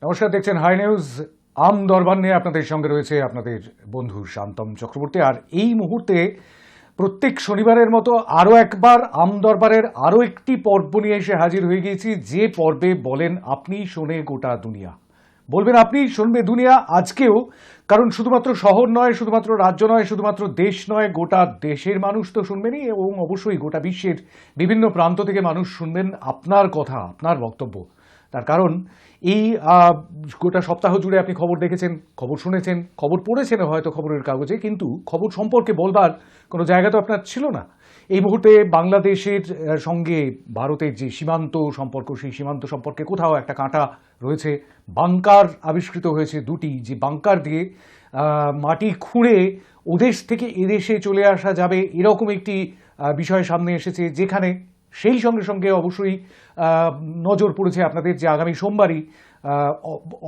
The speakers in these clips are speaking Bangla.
নমস্কার, দেখছেন হাই নিউজ। আম দরবার নিয়ে আপনাদের সঙ্গে রয়েছে আপনাদের বন্ধু শান্তম চক্রবর্তী। আর এই মুহূর্তে প্রত্যেক শনিবারের মতো আরও একবার আম দরবারের আরও একটি পর্ব নিয়ে এসে হাজির হয়ে গিয়েছি, যে পর্বে বলেন আপনি শোনে গোটা দুনিয়া। বলবেন আপনি শুনবে দুনিয়া আজকেও, কারণ শুধুমাত্র শহর নয়, শুধুমাত্র রাজ্য নয়, শুধুমাত্র দেশ নয়, গোটা দেশের মানুষ তো শুনবেনই, এবং অবশ্যই গোটা বিশ্বের বিভিন্ন প্রান্ত থেকে মানুষ শুনবেন আপনার কথা, আপনার বক্তব্য। তার কারণ এই গোটা সপ্তাহ জুড়ে আপনি খবর দেখেছেন, খবর শুনেছেন, খবর পড়েছেন হয়তো খবরের কাগজে, কিন্তু খবর সম্পর্কে বলবার কোনো জায়গা তো আপনার ছিল না। এই মুহূর্তে বাংলাদেশের সঙ্গে ভারতের যে সীমান্ত সম্পর্ক, সেই সীমান্ত সম্পর্কে কোথাও একটা কাঁটা রয়েছে। বাংকার আবিষ্কৃত হয়েছে দুটি, যে বাংকার দিয়ে মাটি খুঁড়ে ওদেশ থেকে এদেশে চলে আসা যাবে, এরকম একটি বিষয় সামনে এসেছে। যেখানে সেই সঙ্গে সঙ্গে অবশ্যই নজর পড়েছে আপনাদের যে আগামী সোমবারই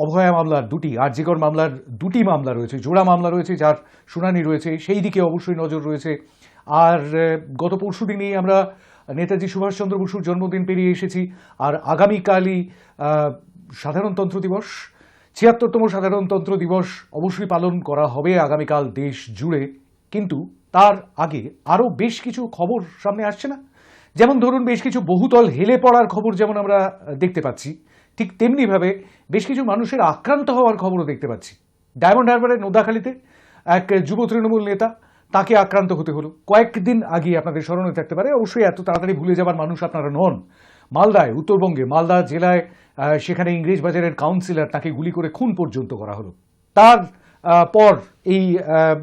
অভয়া মামলার দুটি, আরজিকর মামলার দুটি মামলা রয়েছে, জোড়া মামলা রয়েছে, যার শুনানি রয়েছে, সেই দিকে অবশ্যই নজর রয়েছে। আর গত পরশু দিনই আমরা নেতাজি সুভাষচন্দ্র বসুর জন্মদিন পেরিয়ে এসেছি, আর আগামীকালই সাধারণতন্ত্র দিবস, ৭৬তম সাধারণতন্ত্র দিবস অবশ্যই পালন করা হবে আগামীকাল দেশ জুড়ে। কিন্তু তার আগে আরও বেশ কিছু খবর সামনে আসছে না? যেমন ধরুন, বেশ কিছু বহুতল হেলে পড়ার খবর যেমন আমরা দেখতে পাচ্ছি, ঠিক তেমনিভাবে বেশ কিছু মানুষের আক্রান্ত হওয়ার খবরও দেখতে পাচ্ছি। ডায়মন্ড হারবারের নোদাখালীতে এক যুব তৃণমূল নেতা, তাকে আক্রান্ত হতে হলো কয়েকদিন আগে, আপনাদের স্মরণে থাকতে পারে, অবশ্যই এত তাড়াতাড়ি ভুলে যাবার মানুষ আপনারা নন। মালদায়, উত্তরবঙ্গে মালদা জেলায়, সেখানে ইংরেজ বাজারের কাউন্সিলর, তাকে গুলি করে খুন পর্যন্ত করা হলো। তার পর এই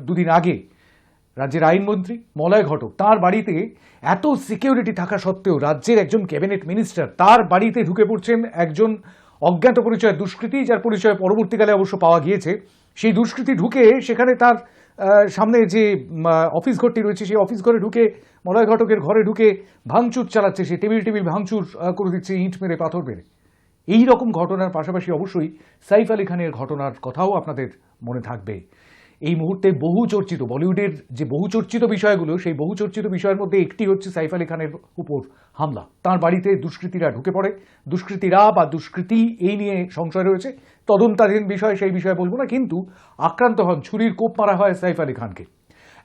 দুদিন আগে রাজ্যের আইনমন্ত্রী মলয় ঘটক, তার বাড়িতে এত সিকিউরিটি থাকা সত্ত্বেও রাজ্যের একজন ক্যাবিনেট মিনিস্টার, তার বাড়িতে ঢুকে পড়ছেন একজন অজ্ঞাত পরিচয় দুষ্কৃতী, যার পরিচয় পরবর্তীকালে অবশ্য পাওয়া গিয়েছে। সেই দুষ্কৃতী ঢুকে সেখানে তার সামনে যে অফিস ঘরটি রয়েছে, সেই অফিস ঘরে ঢুকে, মলয় ঘটকের ঘরে ঢুকে ভাঙচুর চালাচ্ছে, সে টেবিল ভাঙচুর করে দিচ্ছে, ইঁট মেরে, পাথর মেরে। এই রকম ঘটনার পাশাপাশি অবশ্যই সাইফ আলী খানের ঘটনার কথাও আপনাদের মনে থাকবে। এই মুহূর্তে বহু চর্চিত, বলিউডের যে বহু চর্চিত বিষয়গুলো, সেই বহু চর্চিত বিষয়ের মধ্যে একটি হচ্ছে সাইফ আলী খানের উপর হামলা। তার বাড়িতে দুষ্কৃতীরা ঢুকে পড়ে, দুষ্কৃতীরা বা দুষ্কৃতী এই নিয়ে সংশয় রয়েছে, তদন্তাধীন বিষয়, সেই বিষয়ে বলবো না, কিন্তু আক্রান্ত হন, ছুরির কোপ মারা হয় সাইফ আলী খানকে।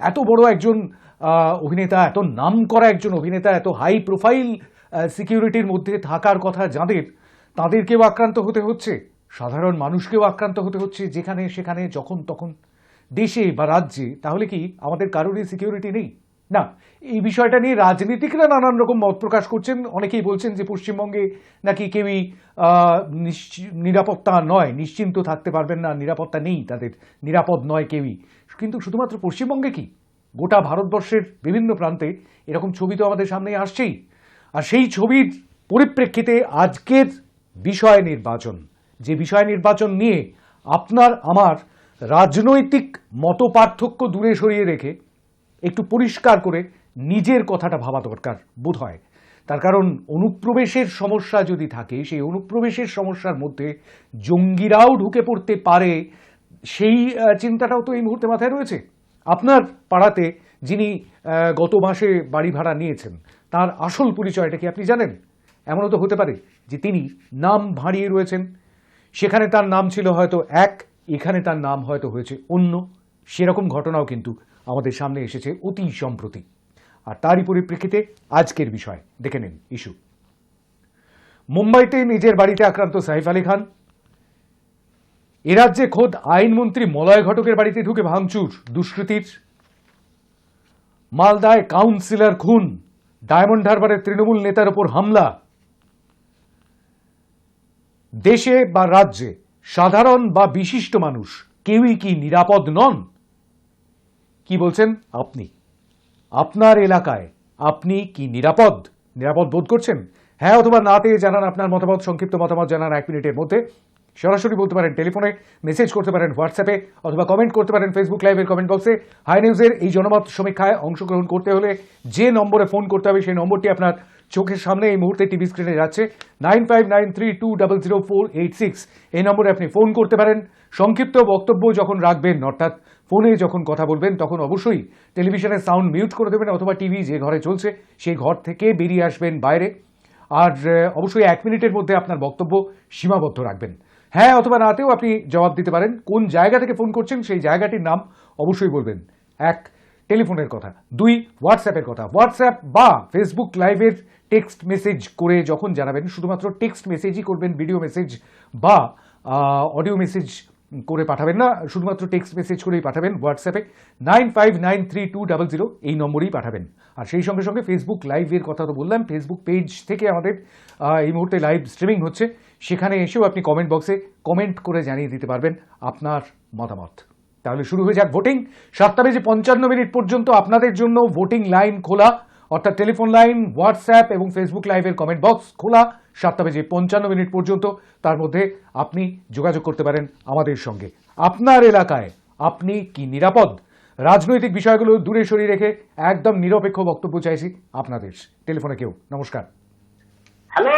এত বড় একজন অভিনেতা, এত নাম করা একজন অভিনেতা, এত হাই প্রোফাইল সিকিউরিটির মধ্যে থাকার কথা যাদের, তাদেরকেও আক্রান্ত হতে হচ্ছে, সাধারণ মানুষকেও আক্রান্ত হতে হচ্ছে, যেখানে সেখানে যখন তখন, দেশে বা রাজ্যে। তাহলে কি আমাদের কারোরই সিকিউরিটি নেই? না, এই বিষয়টা নিয়ে রাজনীতিকরা নানান রকম মত প্রকাশ করছেন। অনেকেই বলছেন যে পশ্চিমবঙ্গে নাকি কেউই নিরাপত্তা নয়, নিশ্চিন্ত থাকতে পারবেন না, নিরাপত্তা নেই তাদের, নিরাপদ নয় কেউই। কিন্তু শুধুমাত্র পশ্চিমবঙ্গে কি, গোটা ভারতবর্ষের বিভিন্ন প্রান্তে এরকম ছবি তো আমাদের সামনে আসছেই। আর সেই ছবির পরিপ্রেক্ষিতে আজকের বিষয় নির্বাচন, যে বিষয় নির্বাচন নিয়ে আপনার আমার রাজনৈতিক মতপার্থক্য দূরে সরিয়ে রেখে একটু পরিষ্কার করে নিজের কথাটা ভাবা দরকার বোধ হয়। তার কারণ অনুপ্রবেশের সমস্যা যদি থাকে, সেই অনুপ্রবেশের সমস্যার মধ্যে জঙ্গিরাও ঢুকে পড়তে পারে, সেই চিন্তাটাও তো এই মুহূর্তে মাথায় রয়েছে। আপনার পাড়াতে যিনি গত মাসে বাড়ি ভাড়া নিয়েছেন, তার আসল পরিচয়টা কি আপনি জানেন? এমনও তো হতে পারে যে তিনি নাম ভাঁড়িয়ে রয়েছেন, সেখানে তার নাম ছিল হয়তো এক, এখানে তার নাম হয়তো হয়েছে অন্য। সেরকম ঘটনাও কিন্তু আমাদের সামনে এসেছে অতি সম্প্রতি। আর তারই পরিপ্রেক্ষিতে আজকের বিষয় দেখে নিন। ইস্যু মুম্বাইতে নিজের বাড়িতে আক্রান্ত সাইফ আলী খান। এ রাজ্যে খোদ আইনমন্ত্রী মলয় ঘটকের বাড়িতে ঢুকে ভাঙচুর দুষ্কৃতীর। মালদায় কাউন্সিলর খুন, ডায়মন্ড হারবারের তৃণমূল নেতার উপর হামলা। দেশে বা রাজ্যে সাধারণ বা বিশিষ্ট মানুষ কেউই কি নিরাপদ নন? কি বলছেন আপনি? আপনার এলাকায় আপনি কি নিরাপদ বোধ করছেন? হ্যাঁ অথবা নাতে জানান আপনার মতামত, সংক্ষিপ্ত মতামত জানান 1 মিনিটের মধ্যে। সরাসরি বলতে পারেন টেলিফোনে, মেসেজ করতে পারেন হোয়াটসঅ্যাপে, অথবা কমেন্ট করতে পারেন ফেসবুক লাইভের কমেন্ট বক্সে। হাই নিউজের এই জনমত সমীক্ষায় অংশগ্রহণ করতে হলে যে নম্বরে ফোন করতে হবে, সেই নম্বরটি আপনার চোখের সামনে এই মুহূর্তে টিভি স্ক্রিনে যাচ্ছে, 9593200486। এই নম্বরে আপনি ফোন করতে পারেন। সংক্ষিপ্ত বক্তব্য যখন রাখবেন, অর্থাৎ ফোনে যখন কথা বলবেন, তখন অবশ্যই টেলিভিশনের সাউন্ড মিউট করে দেবেন, অথবা টিভি যে ঘরে চলছে সেই ঘর থেকে বেরিয়ে আসবেন বাইরে। আর অবশ্যই 1 মিনিটের মধ্যে আপনার বক্তব্য সীমাবদ্ধ রাখবেন। হ্যাঁ অথবা নাতেও আপনি জবাব দিতে পারেন। কোন জায়গা থেকে ফোন করছেন সেই জায়গাটির নাম অবশ্যই বলবেন। 1 টেলিফোনের কথা, 2 হোয়াটসঅ্যাপের কথা। হোয়াটসঅ্যাপ বা ফেসবুক লাইভের টেক্সট মেসেজ করে যখন জানাবেন, শুধুমাত্র টেক্সট মেসেজই করবেন, ভিডিও মেসেজ বা অডিও মেসেজ করে পাঠাবেন না, শুধুমাত্র টেক্সট মেসেজ করেই পাঠাবেন। হোয়াটসঅ্যাপে 95932000 এই নম্বরেই পাঠাবেন। আর সেই সঙ্গে সঙ্গে ফেসবুক লাইভের কথা তো বললাম, ফেসবুক পেজ থেকে আমাদের এই মুহূর্তে লাইভ স্ট্রিমিং হচ্ছে, সেখানে এসেও আপনি কমেন্ট বক্সে কমেন্ট করে জানিয়ে দিতে পারবেন আপনার মতামত। তাহলে শুরু হয়ে যাক ভোটিং। 7:55 পর্যন্ত আপনাদের জন্য ভোটিং লাইন খোলা, অর্থাৎ টেলিফোন লাইন, হোয়াটসঅ্যাপ এবং ফেসবুক লাইভের কমেন্ট বক্স খোলা 7:55 পর্যন্ত। তার মধ্যে আপনি যোগাযোগ করতে পারেন আমাদের সঙ্গে। আপনার এলাকায় আপনি কি নিরাপদ? রাজনৈতিক বিষয়গুলো দূরে সরিয়ে রেখে একদম নিরপেক্ষ বক্তব্য চাইছি আপনাদের। টেলিফোনে কেউ? নমস্কার। হ্যালো।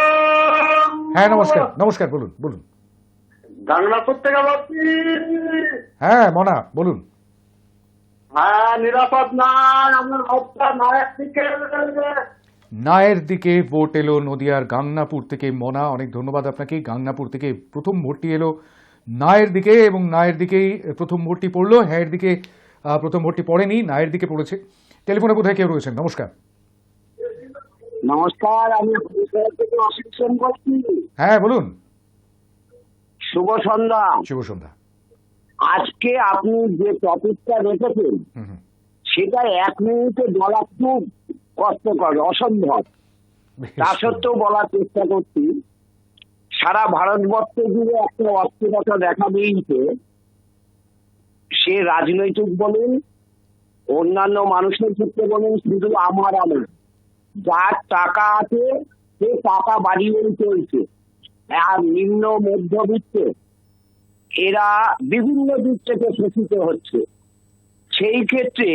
হ্যাঁ নমস্কার, নমস্কার, বলুন বলুন। গাংনাপুর থেকে বলছি। হ্যাঁ মনা, বলুন। হ্যাঁ, নিরাপদ নাই, আপনার ভোটটা নয়ের দিকে। নায়ের দিকে ভোট এলো নদিয়ার গাংনাপুর থেকে। মনা, অনেক ধন্যবাদ আপনাকে। গাংনাপুর থেকে প্রথম ভোটটি এলো নায়ের দিকে এবং নায়ের দিকেই প্রথম ভোটটি পড়লো। হ্যাঁ এর দিকে প্রথম ভোটটি পড়েনি, নায়ের দিকে পড়েছে। টেলিফোনে কোথায় কেউ রয়েছেন? নমস্কার। নমস্কার, আমি হরিশহর থেকে অসিত সেন বলছি। হ্যাঁ বলুন। শুভ সন্ধ্যা। শুভ সন্ধ্যা। আজকে আপনি যে টপিকটা রেখেছেন সেটা 1 মিনিটে বলা খুব কষ্টকর, অসম্ভব। তা সত্ত্বেও বলার চেষ্টা করছি। সারা ভারতবর্ষ জুড়ে একটা অস্থিরতা দেখা দিয়েছে। সে রাজনৈতিক বলুন, অন্যান্য মানুষের ক্ষেত্রে বলুন, শুধু আমার যার টাকা আছে সে টাকা বাড়িয়েই চলছে, আর নিম্ন মধ্যবিত্ত এরা বিভিন্ন দিক থেকে শোষিত হচ্ছে। সেই ক্ষেত্রে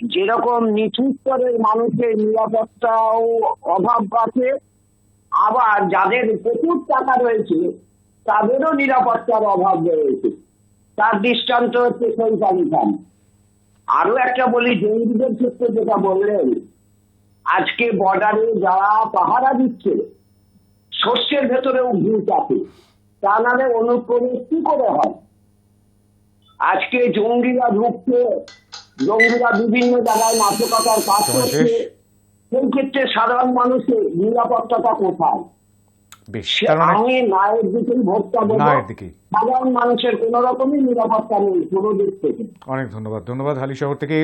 যেরকম নিচু স্তরের মানুষের নিরাপত্তাও অভাব আছে, আবার যাদের প্রচুর টাকা রয়েছে তাদেরও নিরাপত্তার অভাব রয়েছে। তার দৃষ্টান্ত হচ্ছে সৈফ আলী খান। আরো একটা বলি, জঙ্গিদের ক্ষেত্রে যেটা বললেন, আজকে বর্ডারে যারা পাহারা দিচ্ছে শস্যের ভেতরেও ঘুষ আছে, তা নাহলে অনুপ্রবেশ কি করে হয়? আজকে জঙ্গিরা ঢুকছে, জঙ্গিরা বিভিন্ন জায়গায় নাশকতার কাজ করছে, সেই ক্ষেত্রে সাধারণ মানুষের নিরাপত্তাটা কোথায়? আমি নায়ের দিকেই ভোটটা দেবো। সাধারণ মানুষের কোন রকমই নিরাপত্তা নেই কোনো দিক থেকে। অনেক ধন্যবাদ। ধন্যবাদ। হালিশহর থেকে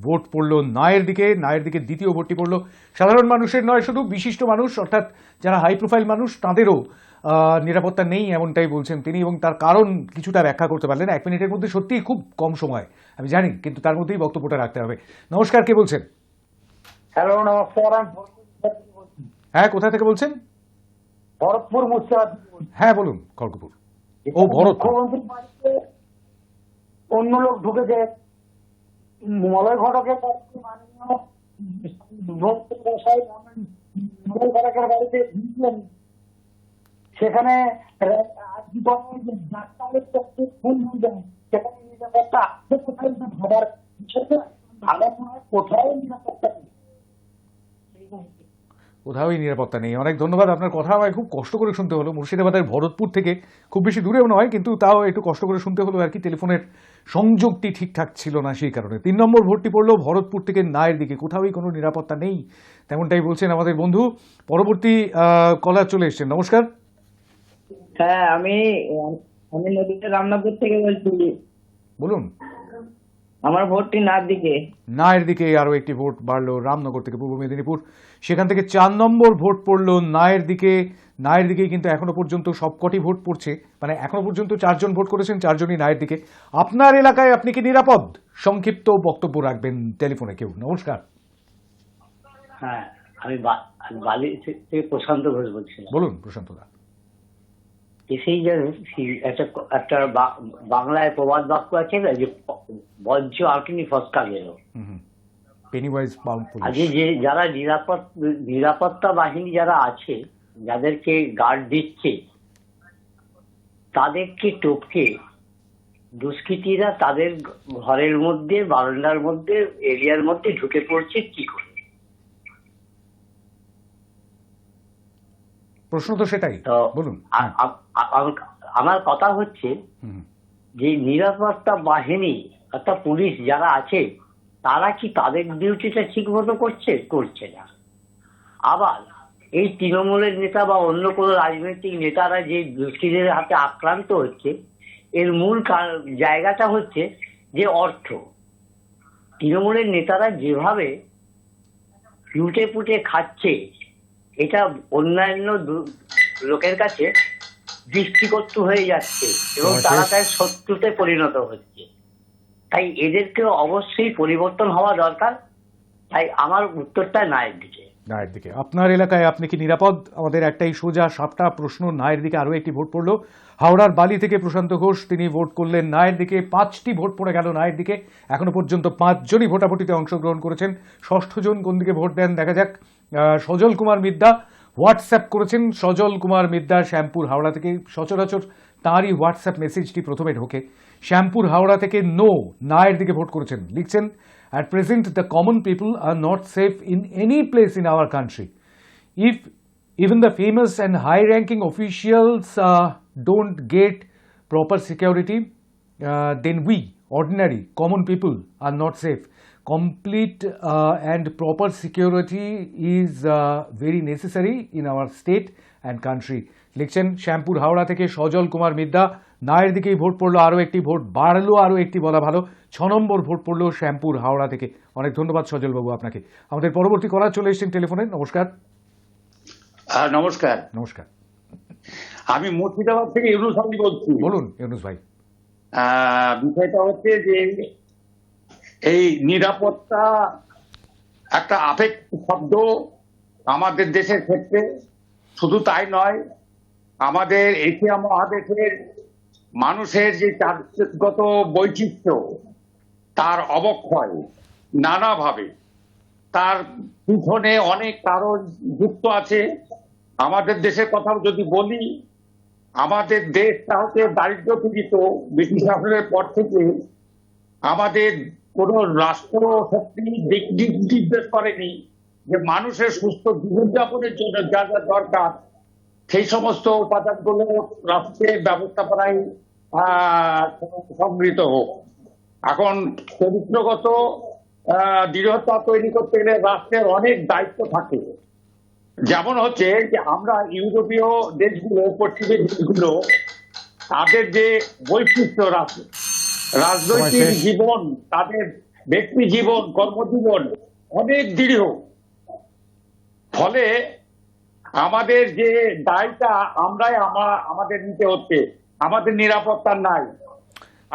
ভোট পড়লো নায়ের দিকে। নায়ের দিকে দ্বিতীয় ভোটটি পড়লো। সাধারণ মানুষের নয়, শুধু বিশিষ্ট মানুষ অর্থাৎ যারা হাই প্রোফাইল মানুষ তাদেরও নিরাপত্তা নেই এমনটাই বলছেন তিনি, এবং তার কারণ কিছুটা ব্যাখ্যা করতে পারলেন। 1 মিনিটের মধ্যে সত্যিই খুব কম সময়, আমি জানি, কিন্তু তার মধ্যেই বক্তব্যটা রাখতে হবে। নমস্কার, কে বলছেন? হ্যালো, নমস্কার। হ্যাঁ, কোথা থেকে বলছেন? ভরতপুর, মুর্শিদাবাদ। হ্যাঁ বলুন। খড়গপুর। ও ভরতপুর। মুখ্যমন্ত্রীর বাড়িতে অন্য লোক ঢুকেছে, মলয় ঘটকের বাড়িতে বাড়িতে ঢুকলেন, সেখানে ডাক্তারের ফোন দেন, সেখানে নিরাপত্তা আছে কোথায়? ভাবার বিষয়টা ভাবার নয়, কোথায় নিরাপত্তা নেই, কোথাওই নিরাপত্তা নেই। অনেক ধন্যবাদ। আপনার কথা আমায় খুব কষ্ট করে শুনতে হলো। মুর্শিদাবাদের ভরতপুর থেকে, খুব বেশি দূরেও নয়, কিন্তু তাও একটু কষ্ট করে শুনতে হলো আর কি। টেলিফোনের সংযোগটি ঠিকঠাক ছিল না, সেই কারণে। 3 নম্বর ভোটটি পড়লো ভরতপুর থেকে নায়ের দিকে। কোথাওই কোনো নিরাপত্তা নেই, তেমনটাই বলছেন আমাদের বন্ধু। পরবর্তী কলার চলে এসছেন। নমস্কার। হ্যাঁ, আমি নদীতে রামনাপুর থেকে বলছি। বলুন। আমার ভোটটি নায়ের দিকে। আরো একটি ভোট বাড়লো রামনগর থেকে, পূর্ব মেদিনীপুর। সেখান থেকে 4 নম্বর ভোট পড়লো নায়ের দিকে। নায়ের দিকেই কিন্তু এখনো পর্যন্ত সবকটি ভোট পড়ছে, মানে এখনো পর্যন্ত 4 জন ভোট করেছেন, 4 জনই নায়ের দিকে। আপনার এলাকায় আপনি কি নিরাপদ? সংক্ষিপ্ত বক্তব্য রাখবেন। টেলিফোনে কেউ? নমস্কার। হ্যাঁ, আমি বালি থেকে প্রশান্ত ঘোষ বলছিলাম। বলুন প্রশান্ত দা। সেই একটা বাংলায় প্রবাদ বাক্য আছে না, যে বজ্র আঁকিনি ফসকা গেল। আজকে যে যারা নিরাপত্তা বাহিনী যারা আছে, যাদেরকে গার্ড দিচ্ছে, তাদেরকে টপকে দুষ্কৃতীরা তাদের ঘরের মধ্যে, বারান্দার মধ্যে, এরিয়ার মধ্যে ঢুকে পড়ছে কি করে? প্রশ্ন তো সেটাই, তো বলুন। আমার কথা হচ্ছে হুম। যে নিরাপত্তা বাহিনী অর্থাৎ পুলিশ যারা আছে তারা কি তাদের ডিউটিটা ঠিক মতো করছে না। আবার এই তৃণমূলের নেতা বা অন্য কোনো রাজনৈতিক নেতারা যে দুষ্কৃতীদের হাতে আক্রান্ত হচ্ছে, এর মূল জায়গাটা হচ্ছে যে অর্থ। তৃণমূলের নেতারা যেভাবে লুটে পুটে খাচ্ছে, এটা অন্যান্য লোকের কাছে দৃষ্টিকটু হয়ে যাচ্ছে এবং তারা তার শত্রুতে পরিণত হচ্ছে। তাই এদেরকে অবশ্যই পরিবর্তন হওয়া দরকার। তাই আমার উত্তরটা নায়ের দিকে। নায়ের দিকে। আপনার এলাকায় আপনি কি নিরাপদ? আমাদের একটাই সোজা 7টা প্রশ্ন। নায়ের দিকে আরও একটি ভোট পড়লো। হাওড়ার বালি থেকে প্রশান্ত ঘোষ, তিনি ভোট করলেন নায়ের দিকে। 5টি ভোট পড়ে গেল নায়ের দিকে। এখনো পর্যন্ত 5 জনই ভোটাভুটিতে অংশগ্রহণ করেছেন। 6ষ্ঠ জন কোন দিকে ভোট দেন দেখা যাক। সজল কুমার মিদ্যা হোয়াটসঅ্যাপ করেছেন। সজল কুমার মিদ্যা শ্যামপুর হাওড়া থেকে। সচরাচর তাঁরই হোয়াটসঅ্যাপ মেসেজটি প্রথমে ঢোকে। শ্যামপুর হাওড়া থেকে নো, নায়ের দিকে ভোট করেছেন। লিখছেন, at present the common people are not safe in any place in our country. If even the famous and high-ranking officials don't get proper security, then we, ordinary common people, are not safe. Complete and proper security is very necessary in our state and country. লিখছেন শ্যামপুর হাওড়া থেকে সজল কুমার মিদ্যা। নায়ের দিকেই ভোট পড়লো, আরও একটি ভোট বাড়লো, আরও একটি বলা ভালো। 6 নম্বর ভোট পড়লো শ্যামপুর হাওড়া থেকে। অনেক ধন্যবাদ সজলবাবু আপনাকে। আমাদের পরবর্তী কলার চলে এসেছেন টেলিফোনে। নমস্কার। নমস্কার। নমস্কার। আমি মুর্শিদাবাদ থেকে ইউনুস আলী বলছি। বলুন ইউনুস ভাই। বিষয়টা হচ্ছে যে এই নিরাপত্তা একটা আবেগ শব্দ আমাদের দেশের ক্ষেত্রে। শুধু তাই নয়, আমাদের এশিয়া মহাদেশের মানুষের যে চারিত্রিকগত বৈচিত্র্য, তার অবক্ষয় নানাভাবে, তার পিছনে অনেক কারণ যুক্ত আছে। আমাদের দেশের কথা যদি বলি, আমাদের দেশটা হচ্ছে দারিদ্র পীড়িত। ব্রিটিশ শাসনের পর থেকে আমাদের কোন রাষ্ট্র শক্তি দিক নির্দেশ করেনি যে মানুষের সুস্থ জীবনযাপনের জন্য যা যা দরকার সেই সমস্ত উপাদানগুলো রাষ্ট্রের ব্যবস্থাপনায় সংগৃহীত হোক। এখন চরিত্রগত দৃঢ়তা তৈরি করতে গেলে রাষ্ট্রের অনেক দায়িত্ব থাকে। যেমন হচ্ছে যে আমরা ইউরোপীয় দেশগুলো, পশ্চিমের দেশগুলো, তাদের যে বৈশিষ্ট্য রাজনৈতিক জীবন, তাদের ব্যক্তি জীবন, কর্মজীবন অনেক দৃঢ়। ফলে আমাদের যে দায়টা আমরাই আমাদের নিতে হচ্ছে, আমাদের নিরাপত্তা নাই।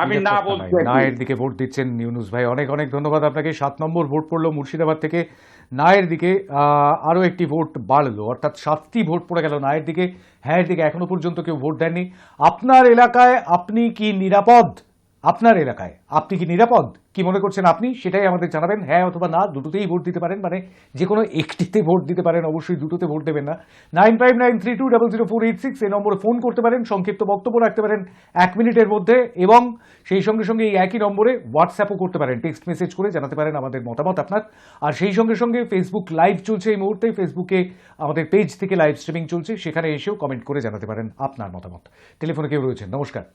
আমি না বলছি। নায়ের দিকে ভোট দিচ্ছেন ইউনুস ভাই, অনেক অনেক ধন্যবাদ আপনাকে। 7 নম্বর ভোট পড়লো মুর্শিদাবাদ থেকে নায়ের দিকে। আরও একটি ভোট বাড়লো, অর্থাৎ 7টি ভোট পড়ে গেল নায়ের দিকে। হ্যাঁ দিকে এখনো পর্যন্ত কেউ ভোট দেননি। আপনার এলাকায় আপনি কি নিরাপদ? আপনার এলাকায় আপনি কি নিরাপদ? কি মনে করছেন আপনি, সেটাই আমাদের জানাবেন। হ্যাঁ অথবা না, দুটোতেই ভোট দিতে পারেন, মানে যে কোনো একটিতে ভোট দিতে পারেন, অবশ্যই দুটোতে ভোট দেবেন না। 9593200486 এই নম্বরে ফোন করতে পারেন, সংক্ষিপ্ত বক্তব্য রাখতে পারেন 1 মিনিটের মধ্যে, এবং সেই সঙ্গে সঙ্গে এই একই নম্বরে হোয়াটসঅ্যাপও করতে পারেন, টেক্সট মেসেজ করে জানাতে পারেন আমাদের মতামত আপনার। আর সেই সঙ্গে সঙ্গে ফেসবুক লাইভ চলছে এই মুহূর্তে, ফেসবুকে আমাদের পেজ থেকে লাইভ স্ট্রিমিং চলছে, সেখানে এসেও কমেন্ট করে জানাতে পারেন আপনার মতামত। টেলিফোনে কেউ রয়েছেন, নমস্কার।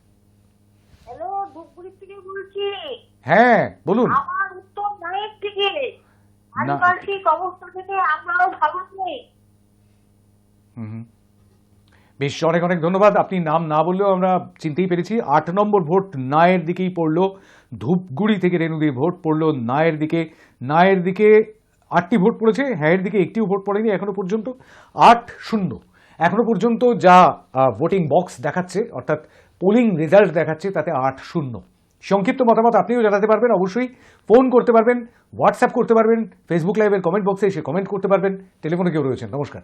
হ্যাঁ বলুন। আমার উত্তর নায়ের দিকে। পারিপার্শ্বিক অবস্থা থেকে আমরাও ভালো নেই। বেশ, অনেক অনেক ধন্যবাদ। আপনি নাম না বললেও আমরা চিনতেই পেরেছি। 8 নম্বর ভোট নায়ের দিকেই পড়লো। ধূপগুড়ি থেকে রেণুদির ভোট পড়লো নায়ের দিকে। নায়ের দিকে 8টি ভোট পড়েছে, হ্যাঁয়ের দিকে একটিও ভোট পড়েনি এখনো পর্যন্ত। 8-0 এখনো পর্যন্ত যা ভোটিং বক্স দেখাচ্ছে, অর্থাৎ পোলিং রেজাল্ট দেখাচ্ছে, তাতে 8-0। সংক্ষিপ্ত মতামত আপনিও জানাতে পারবেন, অবশ্যই ফোন করতে পারবেন, হোয়াটসঅ্যাপ করতে পারবেন, ফেসবুক লাইভের কমেন্ট বক্সে এসে কমেন্ট করতে পারবেন। টেলিফোনে কেউ রয়েছেন, নমস্কার।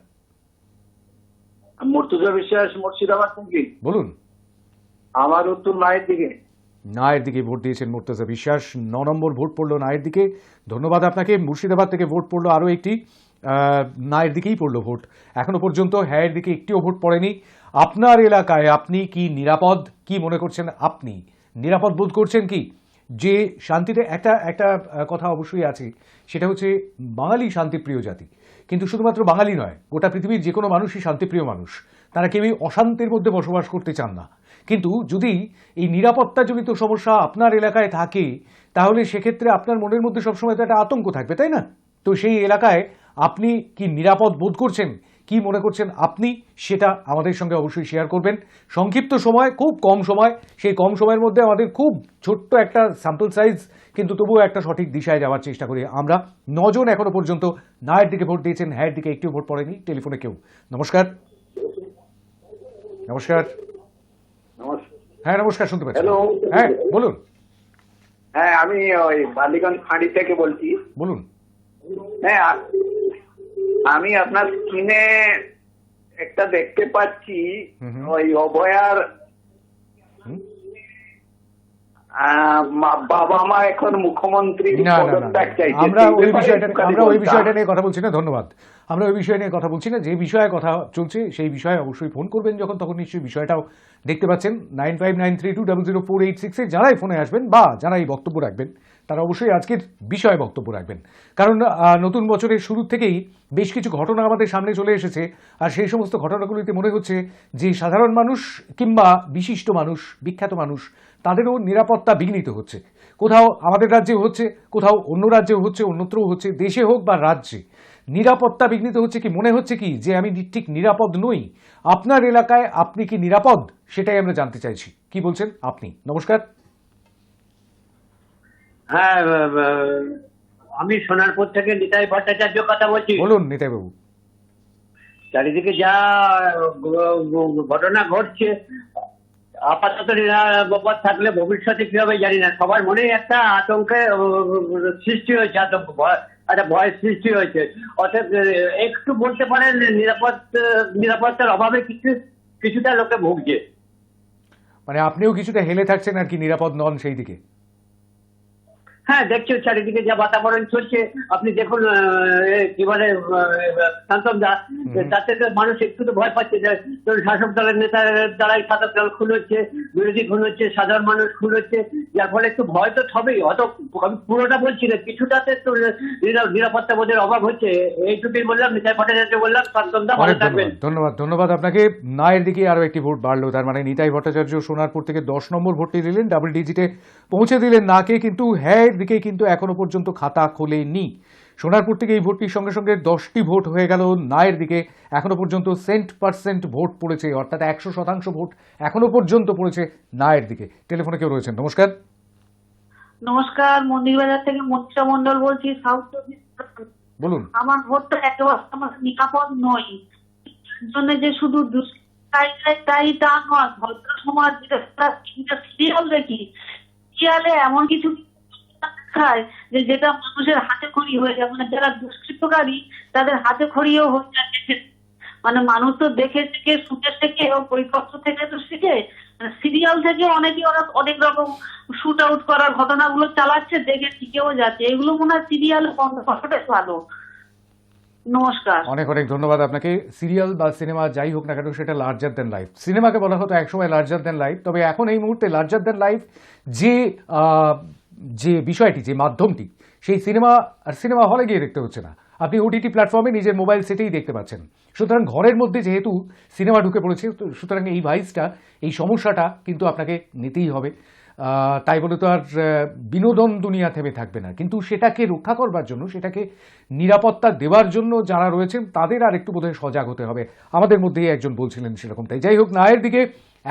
মুর্তজা বিশ্বাস, মুর্শিদাবাদ থেকে। বলুন। আমার উত্তর নায়ের দিকে। নায়ের দিকে ভোট দিয়েছেন মুর্তজা বিশ্বাস। 9 নম্বর ভোট পড়লো নায়ের দিকে, ধন্যবাদ আপনাকে। মুর্শিদাবাদ থেকে ভোট পড়লো আরও একটি, নায়ের দিকেই পড়লো ভোট। এখনো পর্যন্ত হ্যাঁয়ের দিকে একটিও ভোট পড়েনি। আপনার এলাকায় আপনি কি নিরাপদ? কি মনে করছেন আপনি? নিরাপদ বোধ করছেন কি? যে শান্তিতে একটা একটা কথা অবশ্যই আছে, সেটা হচ্ছে বাঙালি শান্তিপ্রিয় জাতি। কিন্তু শুধুমাত্র বাঙালি নয়, গোটা পৃথিবীর যে কোনো মানুষই শান্তিপ্রিয় মানুষ। তারা কেউই অশান্তির মধ্যে বসবাস করতে চান না। কিন্তু যদি এই নিরাপত্তাজনিত সমস্যা আপনার এলাকায় থাকে, তাহলে সেক্ষেত্রে আপনার মনের মধ্যে সবসময় তো একটা আতঙ্ক থাকবে, তাই না? তো সেই এলাকায় আপনি কি নিরাপদ বোধ করছেন, কি মনে করছেন আপনি, সেটা আমাদের সঙ্গে অবশ্যই শেয়ার করবেন। সংক্ষিপ্ত সময়, খুব কম সময়, সেই কম সময়ের মধ্যে আমাদের খুব ছোট্ট একটা স্যাম্পল সাইজ, কিন্তু তবুও একটা সঠিক দিশায় যাওয়ার চেষ্টা করি আমরা। 9 জন এখনো পর্যন্ত নায়ের দিকে ভোট দিয়েছেন, হ্যাঁ দিকে একটিও ভোট পড়েনি। টেলিফোনে কেউ। নমস্কার। নমস্কার। হ্যাঁ নমস্কার, শুনতে পাচ্ছি। হ্যালো। হ্যাঁ বলুন। হ্যাঁ, আমি ওই বালিগঞ্জ ফাঁড়ি থেকে বলছি। বলুন। হ্যাঁ, আমি আপনার স্ক্রিনে একটা দেখতে পাচ্ছি, ওই অভয়ার বাবা মা এখন মুখ্যমন্ত্রী না না না, পদত্যাগ চাইছে। আমরা ওই বিষয়টা নিয়ে কথা বলছি না, ধন্যবাদ। আমরা ওই বিষয় নিয়ে কথা বলছি না। যে বিষয়ে কথা চলছে সেই বিষয়ে অবশ্যই ফোন করবেন যখন, তখন নিশ্চয়ই বিষয়টাও দেখতে পাচ্ছেন। 9593200866 যারাই ফোনে আসবেন বা যারাই বক্তব্য রাখবেন, তারা অবশ্যই আজকের বিষয়ে বক্তব্য রাখবেন। কারণ নতুন বছরের শুরু থেকেই বেশ কিছু ঘটনা আমাদের সামনে চলে এসেছে, আর সেই সমস্ত ঘটনাগুলিতে মনে হচ্ছে যে সাধারণ মানুষ কিংবা বিশিষ্ট মানুষ, বিখ্যাত মানুষ, তাদেরও নিরাপত্তা বিঘ্নিত হচ্ছে। কোথাও আমাদের রাজ্যে হচ্ছে, কোথাও অন্য রাজ্যেও হচ্ছে, অন্যত্রও হচ্ছে, দেশে হোক বা রাজ্যে নিরাপত্তা বিঘ্নিত হচ্ছে। কি মনে হচ্ছে কি যে আমি ঠিক নিরাপদ নই? আপনার এলাকায় আপনি কি নিরাপদ, সেটাই আমরা জানতে চাইছি। কি বলছেন আপনি? নমস্কার। হ্যাঁ, আমি সোনারপুর থেকে নিতাই ভট্টাচার্য কথা বলছি। বলুন নিতাই বাবু। চারিদিকে যা ঘটনা ঘটছে, আপাতত নিরাপদ থাকলে ভবিষ্যতে কি হবে জানি না। সবার মনে একটা আতঙ্কের সৃষ্টি হয়েছে, একটা ভয়ের সৃষ্টি হয়েছে। অর্থাৎ একটু বলতে পারেন নিরাপত্তার অভাবে কিছুটা লোকে ভুগছে। মানে আপনিও কিছুটা হেলে থাকছেন আর কি, নিরাপদ নন সেই দিকে। হ্যাঁ, দেখছো চারিদিকে যা বাতাবরণ চলছে, আপনি দেখুন কি বলে শান্তম দা, তাতে তো মানুষ একটু তো ভয় পাচ্ছে। শাসক দলের নেতার দ্বারাই শাসক দল খুন হচ্ছে, বিরোধী খুন হচ্ছে, সাধারণ মানুষ খুন হচ্ছে, যার ফলে একটু ভয় তো হবেই। অত আমি পুরোটা বলছি না, কিছুটাতে তো নিরাপত্তা বোধের অভাব হচ্ছে। এইটুকুই বললাম। নিতাই ভট্টাচার্য বললাম। শান্তম দা, ভালো থাকবেন। ধন্যবাদ। ধন্যবাদ আপনাকে। নায়ের দিকে আরো একটি ভোট বাড়লো, তার মানে নিতাই ভট্টাচার্য সোনারপুর থেকে 10 নম্বর ভোটটি দিলেন, ডাবল ডিজিটে পৌঁছে দিলেন নাকে, কিন্তু হ্যাঁ দিকে কিন্তু এখনো পর্যন্ত খাতা খোলেনি। সোনারপুর থেকে এই ভোটটির সঙ্গে সঙ্গে 10টি ভোট হয়ে গেল নায়ের দিকে। এখনো পর্যন্ত 100% ভোট পড়েছে, অর্থাৎ 100% ভোট এখনো পর্যন্ত পড়েছে নায়ের দিকে। টেলিফোনে কেউ রয়েছেন। নমস্কার। নমস্কার, মন্দিরবাজার থেকে মনীষা মন্ডল বলছি, সাউথ চব্বিশ পরগনা। বলুন। আমার ভোটটা একেবারে আমার নিরাপদ নই। এর জন্য যে শুধু তাই তা নয়, ভদ্র সমাজ সিরিয়াল দেখি, সিরিয়ালে এমন কিছু দেখায় যে যেটা মানুষের হাতে খড়ি হয়ে যায়। মানে যারা দুষ্কৃতকারী তাদের হাতে খড়িও হয়ে যায়। মানে মানুষ তো দেখে থেকে, শুনে থেকে, বইপত্র থেকে তো শিখে, সিরিয়াল থেকে অনেকে ওরা অনেক রকম শুট আউট করার ঘটনাগুলো চালাচ্ছে, দেখে শিখেও যাচ্ছে। এগুলো মনে হয় সিরিয়াল বন্ধ করাটাই ভালো। নমস্কার। অনেক অনেক ধন্যবাদ আপনাকে। সিরিয়াল বা সিনেমা যাই হোক না কেন, সেটা লার্জার দ্যান লাইফ। সিনেমাকে বলা হতো একসময় লার্জার দ্যান লাইফ, তবে এখন এই মুহূর্তে লার্জার দ্যান লাইফ যে বিষয়টি, যে মাধ্যমটি, সেই সিনেমা আর সিনেমা হলে গিয়ে দেখতে হচ্ছে না, আপনি ওটিটি প্ল্যাটফর্মে নিজের মোবাইল সেটেই দেখতে পাচ্ছেন। সুতরাং ঘরের মধ্যে যেহেতু সিনেমা ঢুকে পড়েছে, সুতরাং এই ভাইসটা, এই সমস্যাটা কিন্তু আপনাকে নিতেই হবে। তাই বলে তো আর বিনোদন দুনিয়া থেমে থাকবে না, কিন্তু সেটাকে রক্ষা করবার জন্য, সেটাকে নিরাপত্তা দেওয়ার জন্য যারা রয়েছেন তাদের আর একটু বোধহয় সজাগ হতে হবে। আমাদের মধ্যেই একজন বলছিলেন সেরকমটাই। যাই হোক, নায়ের দিকে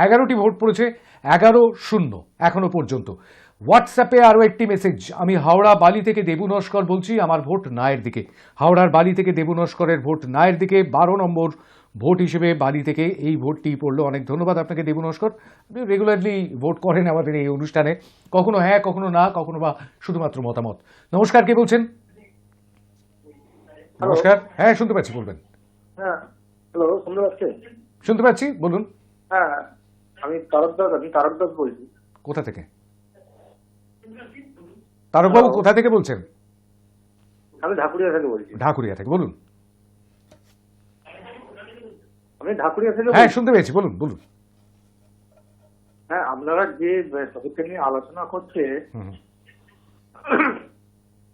11টি ভোট পড়েছে, 11-0 এখনো পর্যন্ত। হোয়াটসঅ্যাপে আরও একটি মেসেজ। আমি হাওড়া বালি থেকে দেবু নস্কর বলছি, আমার ভোট নায়ের দিকে। হাওড়ার বালি থেকে দেবু নস্করের ভোট নায়ের দিকে, 12 নম্বর ভোট হিসেবে বালি থেকে এই ভোটটি পড়লো। অনেক ধন্যবাদ আপনাকে দেবু নস্কর। আপনি রেগুলারলি ভোট করেন আমাদের এই অনুষ্ঠানে, কখনো হ্যাঁ কখনো না, কখনো বা শুধুমাত্র মতামত। নমস্কার, কে বলছেন? নমস্কার। হ্যাঁ শুনতে পাচ্ছি, বলবেন। হ্যাঁ, হ্যালো, শুনতে পাচ্ছেন? শুনতে পাচ্ছি, বলুন। হ্যাঁ, আমি তারক দাস বলছি। কোথা থেকে? তারকবাবু কোথা থেকে বলছেন? আমি ঢাকুরিয়া থেকে বলছি। ঢাকুরিয়া থেকে, বলুন। আমি ঢাকুরিয়া থেকে হ্যাঁ শুনতে পেয়েছি, বলুন বলুন। হ্যাঁ, আপনারা যে টপিকটা নিয়ে আলোচনা করছে,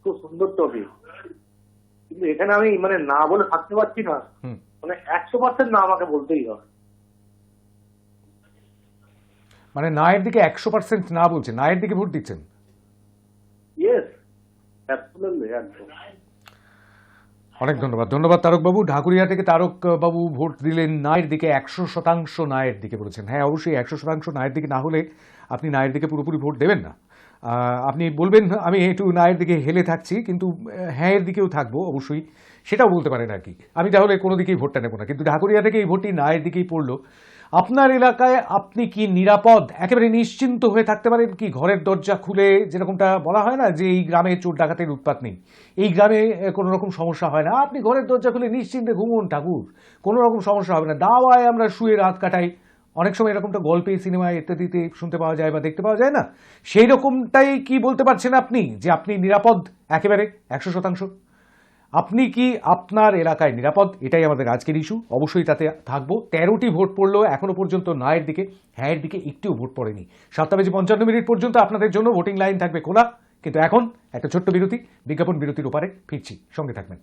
খুব সুন্দর টপিক, কিন্তু এখানে আমি মানে না বলে থাকতে পারছি না, মানে 100% না আমাকে বলতেই হবে। মানে নায়ের দিকে 100% না বলছেন, নায়ের দিকে ভোট দিচ্ছেন? ইয়েস, অ্যাবসলিউটলি, একদম। অনেক ধন্যবাদ। ধন্যবাদ তারক বাবু। ঢাকুরিয়া থেকে তারক বাবু ভোট দিলেন নায়ের দিকে, 100% নায়ের দিকে বলেছেন। হ্যাঁ, অবশ্যই 100% নায়ের দিকে না হলে আপনি নায়ের দিকে পুরোপুরি ভোট দেবেন না। আপনি বলবেন আমি একটু নায়ের দিকে হেলে থাকছি, কিন্তু হ্যাঁ এর দিকেও থাকবো অবশ্যই, সেটাও বলতে পারেন আর কি। আমি তাহলে কোনো দিকেই ভোটটা নেব না, কিন্তু ঢাকুরিয়া থেকে এই ভোটটি নায়ের দিকেই পড়লো। আপনার এলাকায় আপনি কি নিরাপদ, একেবারে নিশ্চিন্ত হয়ে থাকতে পারেন কি? ঘরের দরজা খুলে, যেরকমটা বলা হয় না যে এই গ্রামে চোর ডাকাতের উৎপাত নেই, এই গ্রামে কোনো রকম সমস্যা হয় না, আপনি ঘরের দরজা খুলে নিশ্চিন্তে ঘুমুন ঠাকুর, কোনো রকম সমস্যা হবে না, দাওয়ায় আমরা শুয়ে রাত কাটাই। অনেক সময় এরকমটা গল্পে, সিনেমায় ইত্যাদিতে শুনতে পাওয়া যায় বা দেখতে পাওয়া যায় না? সেই রকমটাই কি বলতে পারছেন আপনি যে আপনি নিরাপদ একেবারে 100%? আপনি কি আপনার এলাকায় নিরাপদ? এটাই আমাদের আজকের ইস্যু। অবশ্যই তাতে থাকবো। 13টি ভোট পড়লো এখনো পর্যন্ত নায়ের দিকে, হ্যাঁ এর দিকে একটিও ভোট পড়েনি। 7:55 পর্যন্ত আপনাদের জন্য ভোটিং লাইন থাকবে খোলা, কিন্তু এখন একটা ছোট্ট বিরতি, বিজ্ঞাপন বিরতির ওপারে ফিরছি, সঙ্গে থাকবেন।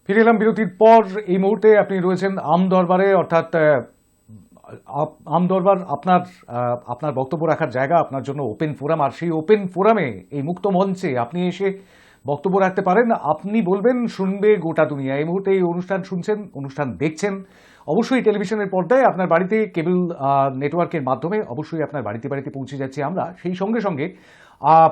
ফিরে এলাম বিরতির পর। এই মুহূর্তে আপনি রয়েছেন আমদরবারে, অর্থাৎ আমদরবার আপনার বক্তব্য রাখার জায়গা, আপনার জন্য ওপেন ফোরাম। আর সেই ওপেন ফোরামে, এই মুক্ত মঞ্চে আপনি এসে বক্তব্য রাখতে পারেন। আপনি বলবেন, শুনবে গোটা দুনিয়া। এই মুহূর্তে এই অনুষ্ঠান শুনছেন, অনুষ্ঠান দেখছেন অবশ্যই টেলিভিশনের পর্দায়, আপনার বাড়িতে কেবল নেটওয়ার্কের মাধ্যমে অবশ্যই আপনার বাড়িতে বাড়িতে পৌঁছে যাচ্ছে আমরা। সেই সঙ্গে সঙ্গে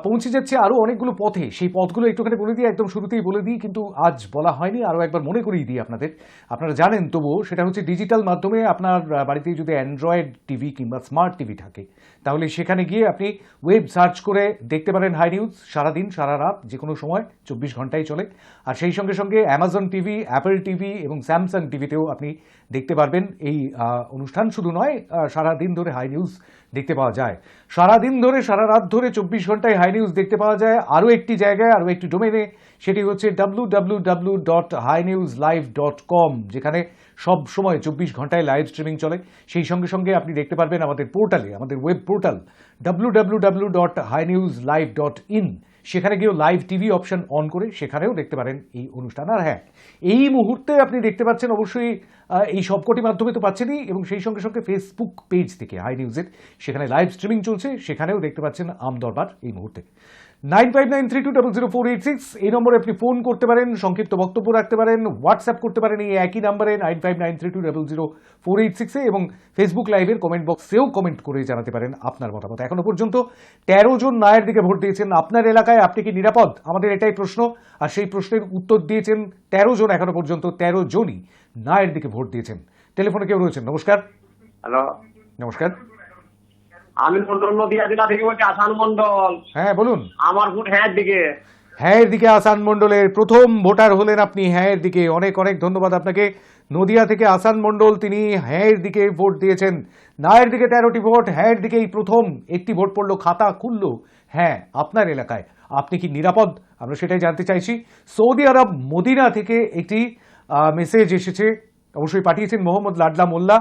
পৌঁছে যাচ্ছে আরও অনেকগুলো পথে। সেই পথগুলো একটুখানি বলে দিই, একদম শুরুতেই বলে দিই, কিন্তু আজ বলা হয়নি, আরও একবার মনে করিয়ে দিই আপনাদের। আপনারা জানেন তবুও, সেটা হচ্ছে ডিজিটাল মাধ্যমে আপনার বাড়িতে যদি অ্যান্ড্রয়েড টিভি কিংবা স্মার্ট টিভি থাকে, তাহলে সেখানে গিয়ে আপনি ওয়েব সার্চ করে দেখতে পারেন হাই নিউজ। সারাদিন সারা রাত যে কোনো সময় 24 ঘন্টায় চলে। আর সেই সঙ্গে সঙ্গে অ্যামাজন টিভি, অ্যাপল টিভি এবং স্যামসাং টিভিতেও আপনি দেখতে পারবেন এই অনুষ্ঠান। শুধু নয়, সারাদিন ধরে হাই নিউজ দেখতে পাওয়া যায়। সারাদিন ধরে, সারা রাত ধরে 24 ঘন্টায় হাই নিউজ দেখতে পাওয়া যায় আরও একটি জায়গায়, আরও একটি ডোমেনে। সেটি হচ্ছে www.hinewslive.com, যেখানে সব সময় 24 ঘন্টায় লাইভ স্ট্রিমিং চলে। সেই সঙ্গে সঙ্গে আপনি দেখতে পারবেন আমাদের পোর্টালে, আমাদের ওয়েব পোর্টাল www.hinewslive.in। সেখানে গিয়েও লাইভ টিভি অপশন অন করে সেখানেও দেখতে পারেন এই অনুষ্ঠান। আর হ্যাঁ, এই মুহূর্তে আপনি দেখতে পাচ্ছেন অবশ্যই এই সবকটি মাধ্যমে তো পাচ্ছেনই, এবং সেই সঙ্গে সঙ্গে ফেসবুক পেজ থেকে হাই নিউজের, সেখানে লাইভ স্ট্রিমিং চলছে, সেখানেও দেখতে পাচ্ছেন আমদরবার এই মুহূর্তে। 9593200486 এই নম্বরে আপনি ফোন করতে পারেন, সংক্ষিপ্ত বক্তব্য রাখতে পারেন, হোয়াটসঅ্যাপ করতে পারেন এই একই নাম্বারে 9593200486 এবং ফেসবুক লাইভের কমেন্ট বক্সেও কমেন্ট করে জানাতে পারেন আপনার মতামত। এখনো পর্যন্ত 13 জন নায়ের দিকে ভোট দিয়েছেন। আপনার এলাকায় আপনি কি নিরাপদ? আমাদের এটাই প্রশ্ন। আর সেই প্রশ্নের উত্তর দিয়েছেন 13 জন, এখনো পর্যন্ত 13 জনই নায়ের দিকে ভোট দিয়েছেন। টেলিফোনে কেউ রয়েছেন? নমস্কার। হ্যালো, নমস্কার। আমি মন্ডল নদিয়া জেলা থেকে বলছি, আসান মন্ডল। হ্যাঁ বলুন। আমার ভোট হ্যাঁ দিকে। হ্যাঁ এর দিকে আসান মন্ডলের প্রথম ভোটার হলেন আপনি। হ্যাঁ এর দিকে অনেক অনেক ধন্যবাদ আপনাকে। নদিয়া থেকে আসান মন্ডল, তিনি হ্যাঁ এর দিকে ভোট দিয়েছেন। নায়ের দিকে 13টি ভোট, হ্যাঁ এর দিকে এই প্রথম একটি ভোট পড়লো, খাতা খুললো। হ্যাঁ, আপনার এলাকায় আপনি কি নিরাপদ? আমরা সেটাই জানতে চাইছি। সৌদি আরব মদিনা থেকে একটি মেসেজ এসেছে, অবশ্যই পাঠিয়েছেন মোহাম্মদ লাডলা মোল্লা,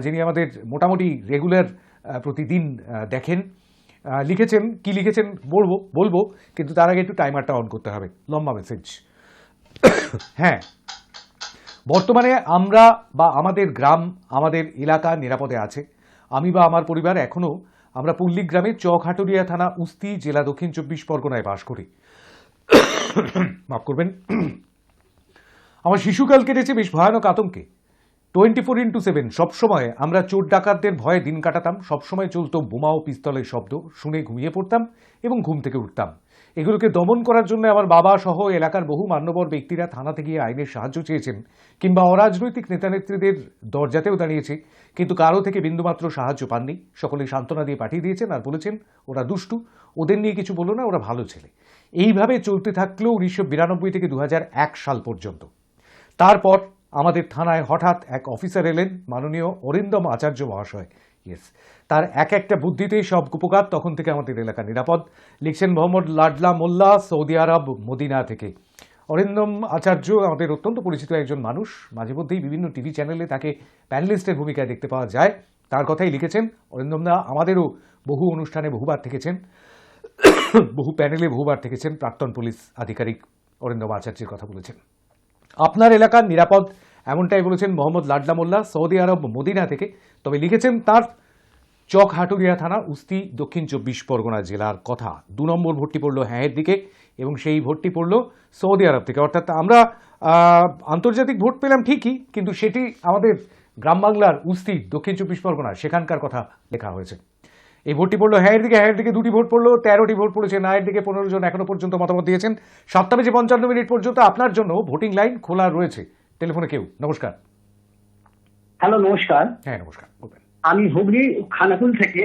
যিনি আমাদের মোটামুটি রেগুলার প্রতিদিন দেখেন। লিখেছেন, কি লিখেছেন বলবো, কিন্তু তার আগে একটু টাইমারটা অন করতে হবে। লম্বা মেসেজ। হ্যাঁ, বর্তমানে আমরা বা আমাদের গ্রাম, আমাদের এলাকা নিরাপদে আছে। আমি বা আমার পরিবার এখনও আমরা পল্লীগ্রামে চকহাটুরিয়া থানা, উস্তি জেলা, দক্ষিণ 24 পরগনায় বাস করি। মাফ করবেন। আমার শিশুকাল কেটেছে বেশ ভয়ানক আতঙ্কে। 24x7 সবসময় আমরা চোর ডাকাতদের ভয়ে দিন কাটাতাম। সবসময় চলতো বোমা ও পিস্তলের শব্দ, শুনে ঘুমিয়ে পড়তাম এবং ঘুম থেকে উঠতাম। এগুলোকে দমন করার জন্য আমার বাবা সহ এলাকার বহু মান্যবর ব্যক্তিরা থানাতে গিয়ে আইনের সাহায্য চেয়েছেন, কিংবা অরাজনৈতিক নেতানেত্রীদের দরজাতেও দাঁড়িয়েছে, কিন্তু কারো থেকে বিন্দুমাত্র সাহায্য পাননি। সকলে সান্ত্বনা দিয়ে পাঠিয়ে দিয়েছেন আর বলেছেন ওরা দুষ্টু, ওদের নিয়ে কিছু বলো না, ওরা ভালো ছেলে। এইভাবে চলতে থাকলো 1992 থেকে 2001 সাল পর্যন্ত। তারপর আমাদের থানায় হঠাৎ এক অফিসার এলেন, মাননীয় অরিন্দম আচার্য মহাশয়। ইয়েস, তার এক একটা বুদ্ধিতেই সব কুপকার, তখন থেকে আমাদের এলাকা নিরাপদ, লিখছেন মোহাম্মদ লাডলা মোল্লা, সৌদি আরব মদিনা থেকে। অরিন্দম আচার্য আমাদের অত্যন্ত পরিচিত একজন মানুষ, মাঝে মধ্যেই বিভিন্ন টিভি চ্যানেলে তাকে প্যানেলিস্টের ভূমিকায় দেখতে পাওয়া যায়। তার কথাই লিখেছেন অরিন্দম দা, আমাদেরও বহু অনুষ্ঠানে বহুবার থেকেছেন, বহু প্যানেলে বহুবার থেকেছেন, প্রাক্তন পুলিশ আধিকারিক অরিন্দম আচার্যের কথা বলেছেন। আপনার এলাকার নিরাপদ, এমনটাই বলেছেন মোহাম্মদ লাডলা মোল্লা, সৌদি আরব মদিনা থেকে। তবে লিখেছেন তার চকহাটুরিয়া থানা, উস্তি, দক্ষিণ 24 পরগনা জেলার কথা। 2 নম্বর ভোটটি পড়ল হ্যাঁয়ের দিকে এবং সেই ভোটটি পড়ল সৌদি আরব থেকে। অর্থাৎ আমরা আন্তর্জাতিক ভোট পেলাম ঠিকই, কিন্তু সেটি আমাদের গ্রাম বাংলার উস্তি, দক্ষিণ 24 পরগনা, সেখানকার কথা লেখা হয়েছে। এই ভোটটি পড়লো হ্যাঁয়ের দিকে, হ্যাঁয়ের দিকে 2টি ভোট পড়লো, 13টি ভোট পড়েছে নায়ের দিকে। 15 জন এখনো পর্যন্ত মতামত দিয়েছেন। 7:55 পর্যন্ত আপনার জন্য ভোটিং লাইন খোলা রয়েছে। টেলিফোনে কেউ? নমস্কার। হ্যালো, নমস্কার। হ্যাঁ নমস্কার, বলবেন। আমি হুগলি খানাকুল থেকে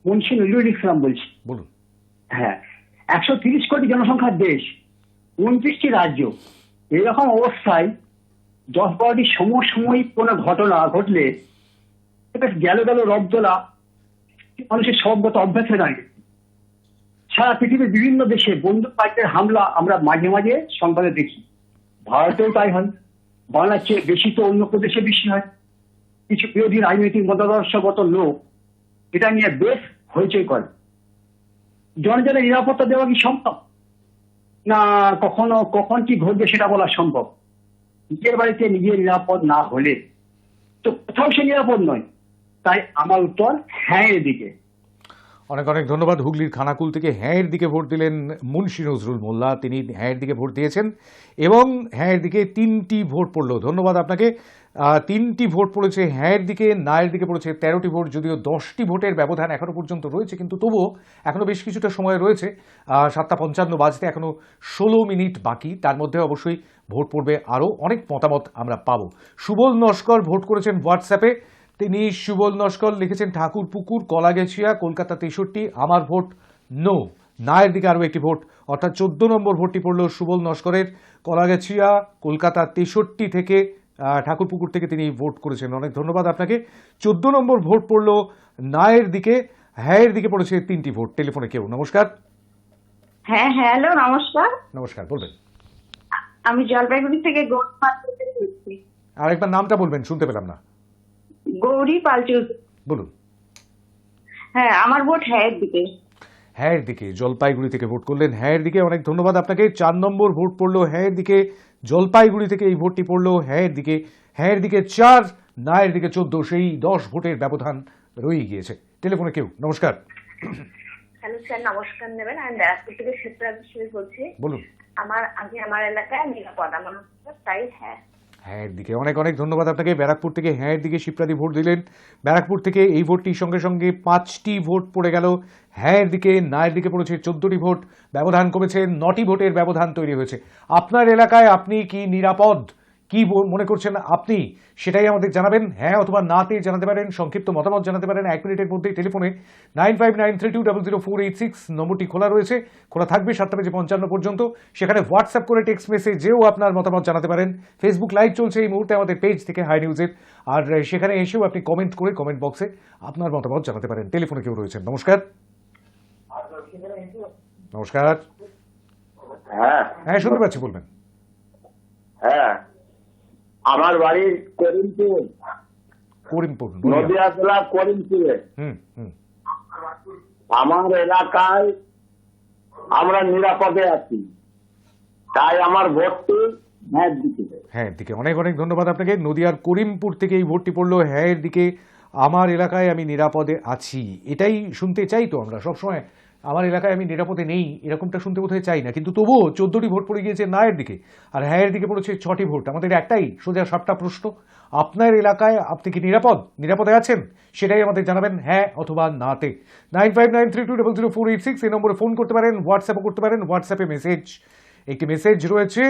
মুন্সি নজরুল ইসলাম বলছি। বলুন। হ্যাঁ, 130 কোটি জনসংখ্যার দেশ, 29টি রাজ্য, এরকম অবস্থায় 10-12টি সমসাময়িক কোনো ঘটনা ঘটলে গেল রবদোলা মানুষের স্বভাবগত অভ্যাস হয়ে দাঁড়িয়ে। সারা পৃথিবীর বিভিন্ন দেশে বন্দুক বাহিনীর হামলা আমরা মাঝে মাঝে সংবাদে দেখি। ভারতেও তাই হয়, বাংলার চেয়ে বেশি তো অন্য প্রদেশে বেশি হয়। কিছু বিরোধী রাজনৈতিক মতাদর্শগত লোক এটা নিয়ে বেশ হইচই করে। জনজনের নিরাপত্তা দেওয়া কি সম্ভব? না কখন কি ঘটবে সেটা বলা সম্ভব? নিজের বাড়িতে নিজে নিরাপদ না হলে তো কোথাও সে নিরাপদ নয়। তাই আমার উত্তর হ্যাঁ এর দিকে। অনেক অনেক ধন্যবাদ। হুগলির খানাকুল থেকে হ্যাঁয়ের দিকে ভোট দিলেন মুন্সি নজরুল মোল্লা, তিনি হ্যাঁয়ের দিকে ভোট দিয়েছেন এবং হ্যাঁয়ের দিকে 3টি ভোট পড়ল। ধন্যবাদ আপনাকে। 3টি ভোট পড়েছে হ্যাঁয়ের দিকে, নায়ের দিকে পড়েছে 13টি ভোট। যদিও 10টি ভোটের ব্যবধান এখনো পর্যন্ত রয়েছে, কিন্তু তবুও এখনো বেশ কিছুটা সময় রয়েছে। 7:55 বাজতে এখনো 16 মিনিট বাকি। তার মধ্যে অবশ্যই ভোট পড়বে আরও, অনেক মতামত আমরা পাবো। সুবল নস্কর ভোট করেছেন হোয়াটসঅ্যাপে। তিনি সুবল নস্কর লিখেছেন ঠাকুরপুকুর, কলাগেছিয়া, কলকাতা 63, আমার ভোট নো। নায়ের দিকে আরও একটি ভোট, অর্থাৎ 14 নম্বর ভোটটি পড়ল সুবল নস্করের, কলাগেছিয়া, কলকাতা 63 থেকে, ঠাকুরপুকুর থেকে তিনি ভোট করেছেন। অনেক ধন্যবাদ আপনাকে। 14 নম্বর ভোট পড়ল নায়ের দিকে, হ্যাঁয়ের দিকে পড়েছে 3টি ভোট। টেলিফোনে কেউ? নমস্কার। হ্যাঁ, হ্যালো, নমস্কার। নমস্কার, বলবেন। আমি জলপাইগুড়ি থেকে গৌরী পালচৌধুরী বলছি। আরেকবার নামটা বলবেন, শুনতে পেলাম না। গৌরী পালচৌধুরী। বলুন। হ্যাঁ, আমার ভোট হ্যাঁয়ের দিকে। হ্যাঁয়ের দিকে, জলপাইগুড়ি থেকে ভোট করলেন হ্যাঁয়ের দিকে। অনেক ধন্যবাদ আপনাকে। 4 নম্বর ভোট পড়লো হ্যাঁয়ের দিকে, জলপাইগুড়ি থেকে এই ভোটটি পড়লো হ্যাঁয়ের দিকে। হ্যাঁয়ের দিকে 4, নায়ের দিকে 14, সেই 10 ভোটের ব্যবধান রয়ে গিয়েছে। টেলিফোনে কেউ? নমস্কার। হ্যালো স্যার, নমস্কার নেবেন। আমি ব্যারাকপুর থেকে শিপ্রা বিশ্বাস বলছি। বলুন। আমার এলাকায় নিরাপদ, আমার তাই হ্যাঁ। হ্যাঁয়ের দিকে অনেক অনেক ধন্যবাদ আপনাকে। ব্যারাকপুর থেকে হ্যাঁয়ের দিকে শিপ্রাদি ভোট দিলেন। ব্যারাকপুর থেকে এই ভোটটির সঙ্গে সঙ্গে 5টি ভোট পড়ে গেল হ্যাঁয়ের দিকে, নায়ের দিকে পড়েছে 14টি ভোট, ব্যবধান কমেছে, 9টি ভোটের ব্যবধান তৈরি হয়েছে। আপনার এলাকায় আপনি কি নিরাপদ, কি মনে করছেন আপনি, সেটাই আমাদের জানাবেন। হ্যাঁ অথবা নাতে জানাতে পারেন, সংক্ষিপ্ত মতামত জানাতে পারেন 1 মিনিটের মধ্যেই। টেলিফোনে 9593200486 নম্বরটি খোলা রয়েছে, খোলা থাকবে 7:55 পর্যন্ত। সেখানে হোয়াটসঅ্যাপ করে টেক্সট মেসেজেও আপনার মতামত জানাতে পারেন। ফেসবুক লাইভ চলছে এই মুহূর্তে আমাদের পেজ থেকে, হাই নিউজের, আর সেখানে এসেও আপনি কমেন্ট করে কমেন্ট বক্সে আপনার মতামত জানাতে পারেন। টেলিফোনে কেউ রয়েছেন? নমস্কার। নমস্কার। হ্যাঁ হ্যাঁ, শুনতে পাচ্ছি, বলবেন। হ্যাঁ, আমার বাড়ি করিমপুর, করিমপুর, নদিয়া জেলা করিমপুরে। আমার এলাকায় আমরা নিরাপদে আছি, তাই আমার ভোটটি হ্যাঁ দিকে। হ্যাঁ দিকে। অনেক অনেক ধন্যবাদ আপনাকে। নদিয়ার করিমপুর থেকে এই ভোটটি পড়লো হ্যাঁয়ের দিকে, আমার এলাকায় আমি নিরাপদে আছি। এটাই শুনতে চাই তো আমরা সবসময়। আমার এলাকায় আমি নিরাপদে নেই এরকমটা শুনতে বোধহয় চাই না, কিন্তু তবুও 14টি ভোট পড়ে গিয়েছে নায়ের দিকে, আর হ্যাঁয়ের দিকে পড়েছে 6টি ভোট। আমাদের একটাই সোজা সাপটা প্রশ্ন, আপনার এলাকায় আপনি কি নিরাপদে আছেন? সেটাই আমাদের জানাবেন হ্যাঁ অথবা নাতে। 9593200486 এই নম্বরে ফোন করতে পারেন, হোয়াটসঅ্যাপও করতে পারেন। হোয়াটসঅ্যাপে একটি মেসেজ রয়েছে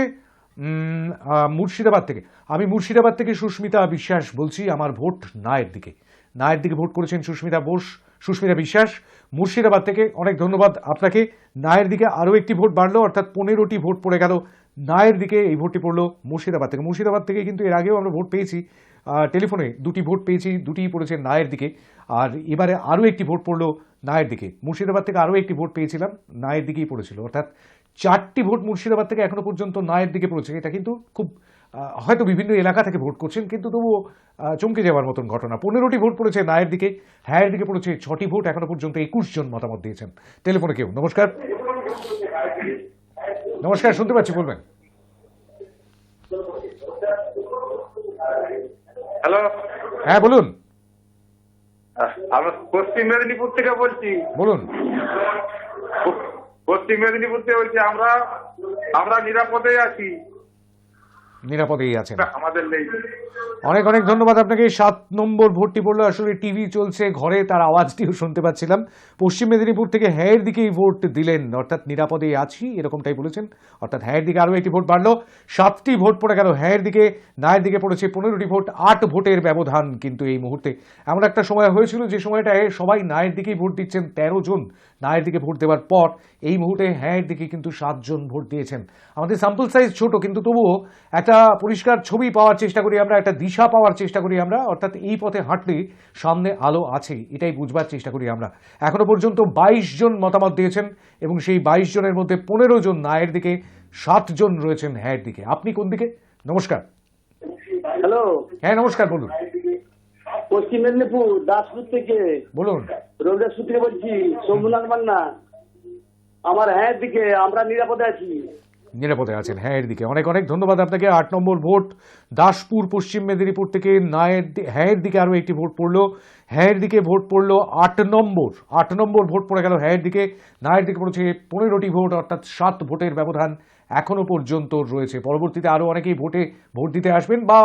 মুর্শিদাবাদ থেকে। আমি মুর্শিদাবাদ থেকে সুস্মিতা বিশ্বাস বলছি, আমার ভোট নায়ের দিকে। নায়ের দিকে ভোট করেছেন সুস্মিতা বিশ্বাস মুর্শিদাবাদ থেকে। অনেক ধন্যবাদ আপনাকে। নায়ের দিকে আরও একটি ভোট বাড়লো, অর্থাৎ 15টি ভোট পড়ে গেল নায়ের দিকে। এই ভোটটি পড়লো মুর্শিদাবাদ থেকে। মুর্শিদাবাদ থেকে কিন্তু এর আগেও আমরা ভোট পেয়েছি টেলিফোনে দুটি ভোট পেয়েছি, দুটিই পড়েছে নায়ের দিকে। আর এবারে আরও একটি ভোট পড়লো নায়ের দিকে। মুর্শিদাবাদ থেকে আরও একটি ভোট পেয়েছিলাম, নায়ের দিকেই পড়েছিল। অর্থাৎ 4টি ভোট মুর্শিদাবাদ থেকে এখনো পর্যন্ত নায়ের দিকে পড়েছে। এটা কিন্তু খুব হয়তো বিভিন্ন এলাকা থেকে ভোট করছেন, কিন্তু তবুও চমকে যাওয়ার মতন ঘটনা। 15টি ভোট পড়েছে নায়ের দিকে, হ্যাঁয়ের দিকে পড়েছে 6টি ভোট। এখনো পর্যন্ত 21 জন মতামত দিয়েছেন। টেলিফোনে কেউ? নমস্কার, নমস্কার, শুনতে পাচ্ছি, বলবেন। হ্যালো, হ্যাঁ বলুন। আমি পশ্চিম মেদিনীপুর থেকে বলছি। বলুন। পশ্চিম মেদিনীপুর থেকে বলছি। আমরা নিরাপদে আছি। নিরাপদেই আছেন, আমাদের নেই। অনেক অনেক ধন্যবাদ আপনাকে। 7 নম্বর ভোটটি পড়লো। আসলে টিভি চলছে ঘরে, তার আওয়াজটিও শুনতে পাচ্ছিলাম। পশ্চিম মেদিনীপুর থেকে হ্যাঁয়ের দিকেই ভোট দিলেন, অর্থাৎ নিরাপদেই আছি এরকমটাই বলেছেন। অর্থাৎ হ্যাঁয়ের দিকে আরও একটি ভোট বাড়লো, 7টি ভোট পড়ে গেল হ্যাঁয়ের দিকে। নায়ের দিকে পড়েছে 15টি ভোট। 8 ভোটের ব্যবধান কিন্তু এই মুহূর্তে। এমন একটা সময় হয়েছিল যে সময়টায় সবাই নায়ের দিকেই ভোট দিচ্ছেন। 13 জন নায়ের দিকে ভোট দেওয়ার পর এই মুহূর্তে হ্যাঁয়ের দিকে কিন্তু 7 জন ভোট দিয়েছেন। আমাদের স্যাম্পল সাইজ ছোট, কিন্তু তবুও একটা পরিষ্কার ছবি পাওয়ার চেষ্টা করি আমরা, একটা দিশা পাওয়ার চেষ্টা করি আমরা। অর্থাৎ এই পথে হাঁটলে সামনে আলো আছে, এটাই বুঝবার চেষ্টা করি আমরা। এখনো পর্যন্ত 22 জন মতামত দিয়েছেন এবং সেই 22 জনের মধ্যে 15 জন নায়ের দিকে, 7 জন রয়েছেন হ্যাঁয়ের দিকে। আপনি কোন দিকে? নমস্কার। হ্যালো, হ্যাঁ নমস্কার, বলুন। পশ্চিম মেদিনীপুর দাসপুর থেকে, বলুন। রবিদাসপুর থেকে বলছি, শম্ভুলাল মান্না। আমার হ্যাঁয়ের দিকে, আমরা নিরাপদে আছি। নিরাপদে আছেন হ্যাঁয়ের দিকে। অনেক অনেক ধন্যবাদ আপনাকে। 8 নম্বর ভোট দাসপুর পশ্চিম মেদিনীপুর থেকে হ্যাঁয়ের দিকে আরও একটি ভোট পড়লো। হ্যাঁয়ের দিকে ভোট পড়লো 8 নম্বর ভোট পড়ে গেল হ্যাঁয়ের দিকে। নায়ের দিকে পড়েছে 15টি ভোট, অর্থাৎ 7 ভোটের ব্যবধান এখনো পর্যন্ত রয়েছে। পরবর্তীতে আরও অনেকেই ভোট দিতে আসবেন বা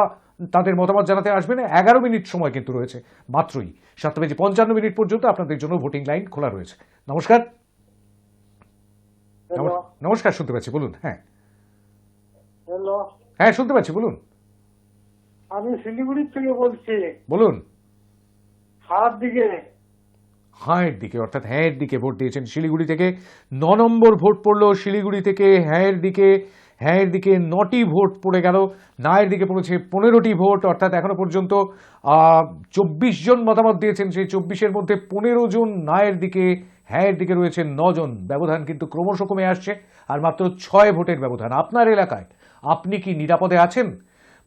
তাদের মতামত জানাতে আসবেন। 11 মিনিট সময় কিন্তু রয়েছে মাত্রই। 7:55 পর্যন্ত আপনাদের জন্য ভোটিং লাইন খোলা রয়েছে। নমস্কার। নমস্কার, শুনতে পাচ্ছি, বলুন। হ্যাঁ হ্যালো, হ্যাঁ শুনতে পাচ্ছি, বলুন। আমি শিলিগুড়ি থেকে বলছি। বলুন। হাত দিকে হ্যাঁয়ের দিকে, অর্থাৎ হ্যাঁয়ের দিকে ভোট দিয়েছেন শিলিগুড়ি থেকে। 9 নম্বর ভোট পড়লো শিলিগুড়ি থেকে হ্যাঁয়ের দিকে। হ্যাঁয়ের দিকে 9টি ভোট পড়ে গেল। নায়ের দিকে পড়েছে 15টি ভোট, অর্থাৎ এখনো পর্যন্ত 24 জন মতামত দিয়েছেন। সেই 24-এর মধ্যে 15 জন নায়ের দিকে, হ্যাঁয়ের দিকে রয়েছে 9 জন। ব্যবধান কিন্তু ক্রমশ কমে আসছে, আর মাত্র 6 ভোটের ব্যবধান। আপনার এলাকায় আপনি কি নিরাপদে আছেন?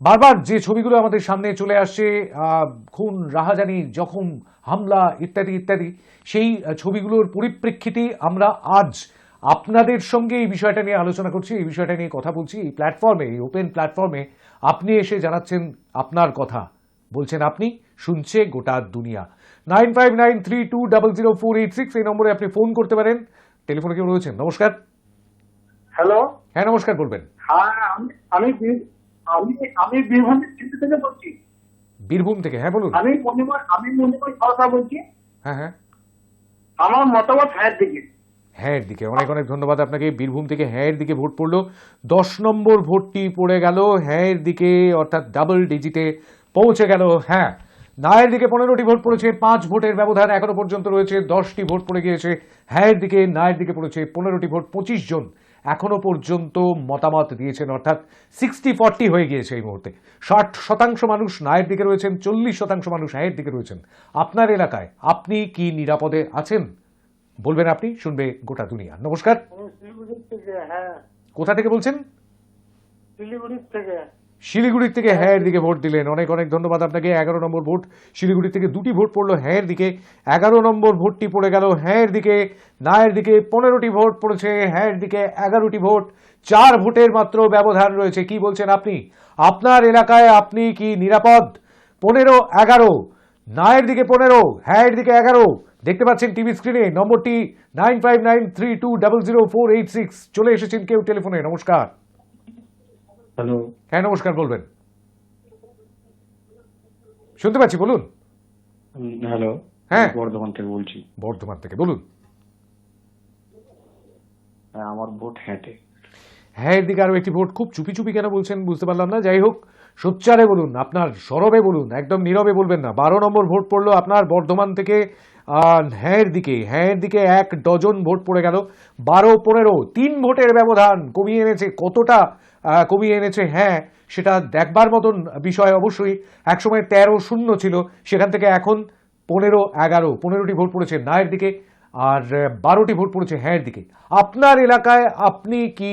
বারবার যে ছবিগুলো আমাদের সামনে চলে আসছে, খুন, রাহাজানি, জখম, হামলা ইত্যাদি ইত্যাদি, সেই ছবিগুলোর পরিপ্রেক্ষিতে আমরা আজ আপনাদের সঙ্গে এই বিষয়টা নিয়ে আলোচনা করছি, এই বিষয়টা নিয়ে কথা বলছি। এই প্ল্যাটফর্মে, এই ওপেন প্ল্যাটফর্মে আপনি এসে জানাচ্ছেন আপনার কথা, বলছেন আপনি, শুনছে গোটা দুনিয়া। 9593200486 এই নম্বরে আপনি ফোন করতে পারেন। টেলিফোনে কেউ রয়েছেন? নমস্কার। হ্যালো, হ্যাঁ নমস্কার, বলবেন। হ্যাঁ আমি বীরভূম থেকে বলছি। বীরভূম থেকে, হ্যাঁ বলুন। আমি মণিময় সরকার বলছি। হ্যাঁ হ্যাঁ, আমার মতামত হ্যাঁয়ের দিকে। হ্যাঁয়ের দিকে। অনেক অনেক ধন্যবাদ আপনাকে। বীরভূম থেকে হ্যাঁয়ের দিকে ভোট পড়লো। 10 নম্বর ভোটটি পড়ে গেল হ্যাঁয়ের দিকে, অর্থাৎ ডাবল ডিজিটে পৌঁছে গেল। হ্যাঁ, নায়ের দিকে 15টি ভোট পড়েছে, 5 ভোটের ব্যবধান এখনো পর্যন্ত রয়েছে। 10টি ভোট পড়ে গিয়েছে হ্যাঁয়ের দিকে। নায়ের দিকে পড়েছে 15টি ভোট। 25 জন এখনো পর্যন্ত মতামত দিয়েছেন, অর্থাৎ 60-40 হয়ে গিয়েছে এই মুহূর্তে। 60% মানুষ নায়ের দিকে রয়েছেন, 40% মানুষ হ্যাঁয়ের দিকে রয়েছেন। আপনার এলাকায় আপনি কি নিরাপদে আছেন? বলবেন আপনি, শুনবে গোটা দুনিয়া। নমস্কার। শিলিগুড়ি থেকে। হ্যাঁ, কোথা থেকে বলছেন? শিলিগুড়ি থেকে। শিলিগুড়ির থেকে হ্যাঁয়ের দিকে ভোট দিলেন। অনেক অনেক ধন্যবাদ আপনাকে। 11 নম্বর ভোট শিলিগুড়ি থেকে। 2টি ভোট পড়লো হ্যাঁয়ের দিকে। 11 নম্বর ভোটটি পড়ে গেল হ্যাঁয়ের দিকে। নায়ের দিকে 15টি ভোট পড়েছে, হ্যাঁয়ের দিকে 11টি ভোট। 4 ভোটের মাত্র ব্যবধান রয়েছে। কি বলছেন আপনি? আপনার এলাকায় আপনি কি নিরাপদ? 15-11, নায়ের দিকে 15, হ্যাঁয়ের দিকে 11। দেখতে পাচ্ছেন টিভি স্ক্রিনে নম্বরটি 9593200486। চলে এসেছেন কেউ টেলিফোনে। নমস্কার। হ্যালো, হ্যাঁ নমস্কার, বলবেন। শুনতে পাচ্ছি, বলুন। হ্যালো, হ্যাঁ, বর্ধমান থেকে বলছি। বর্ধমান থেকে, বলুন। হ্যাঁ, আমার ভোট হ্যাঁতে। হ্যাঁয়ের দিকে আরো একটি ভোট। খুব চুপি চুপি কেন বলছেন বুঝতে পারলাম না। যাই হোক, সোচ্চারে বলুন, আপনার সরবে বলুন, একদম নীরবে বলবেন না। 12 নম্বর ভোট পড়লো আপনার বর্ধমান থেকে। হ্যাঁর দিকে 1 ডজন ভোট পড়ে গেল। 12-15 3 ভোটের ব্যবধান কমিয়ে এনেছে। কতটা কমিয়ে এনেছে হ্যাঁ সেটা দেখবার মতন বিষয়। অবশ্যই একসময় 13-0 ছিল, সেখান থেকে এখন 15-11, 15টি ভোট পড়েছে নায়ের দিকে আর 12টি ভোট পড়েছে হ্যাঁর দিকে। আপনার এলাকায় আপনি কি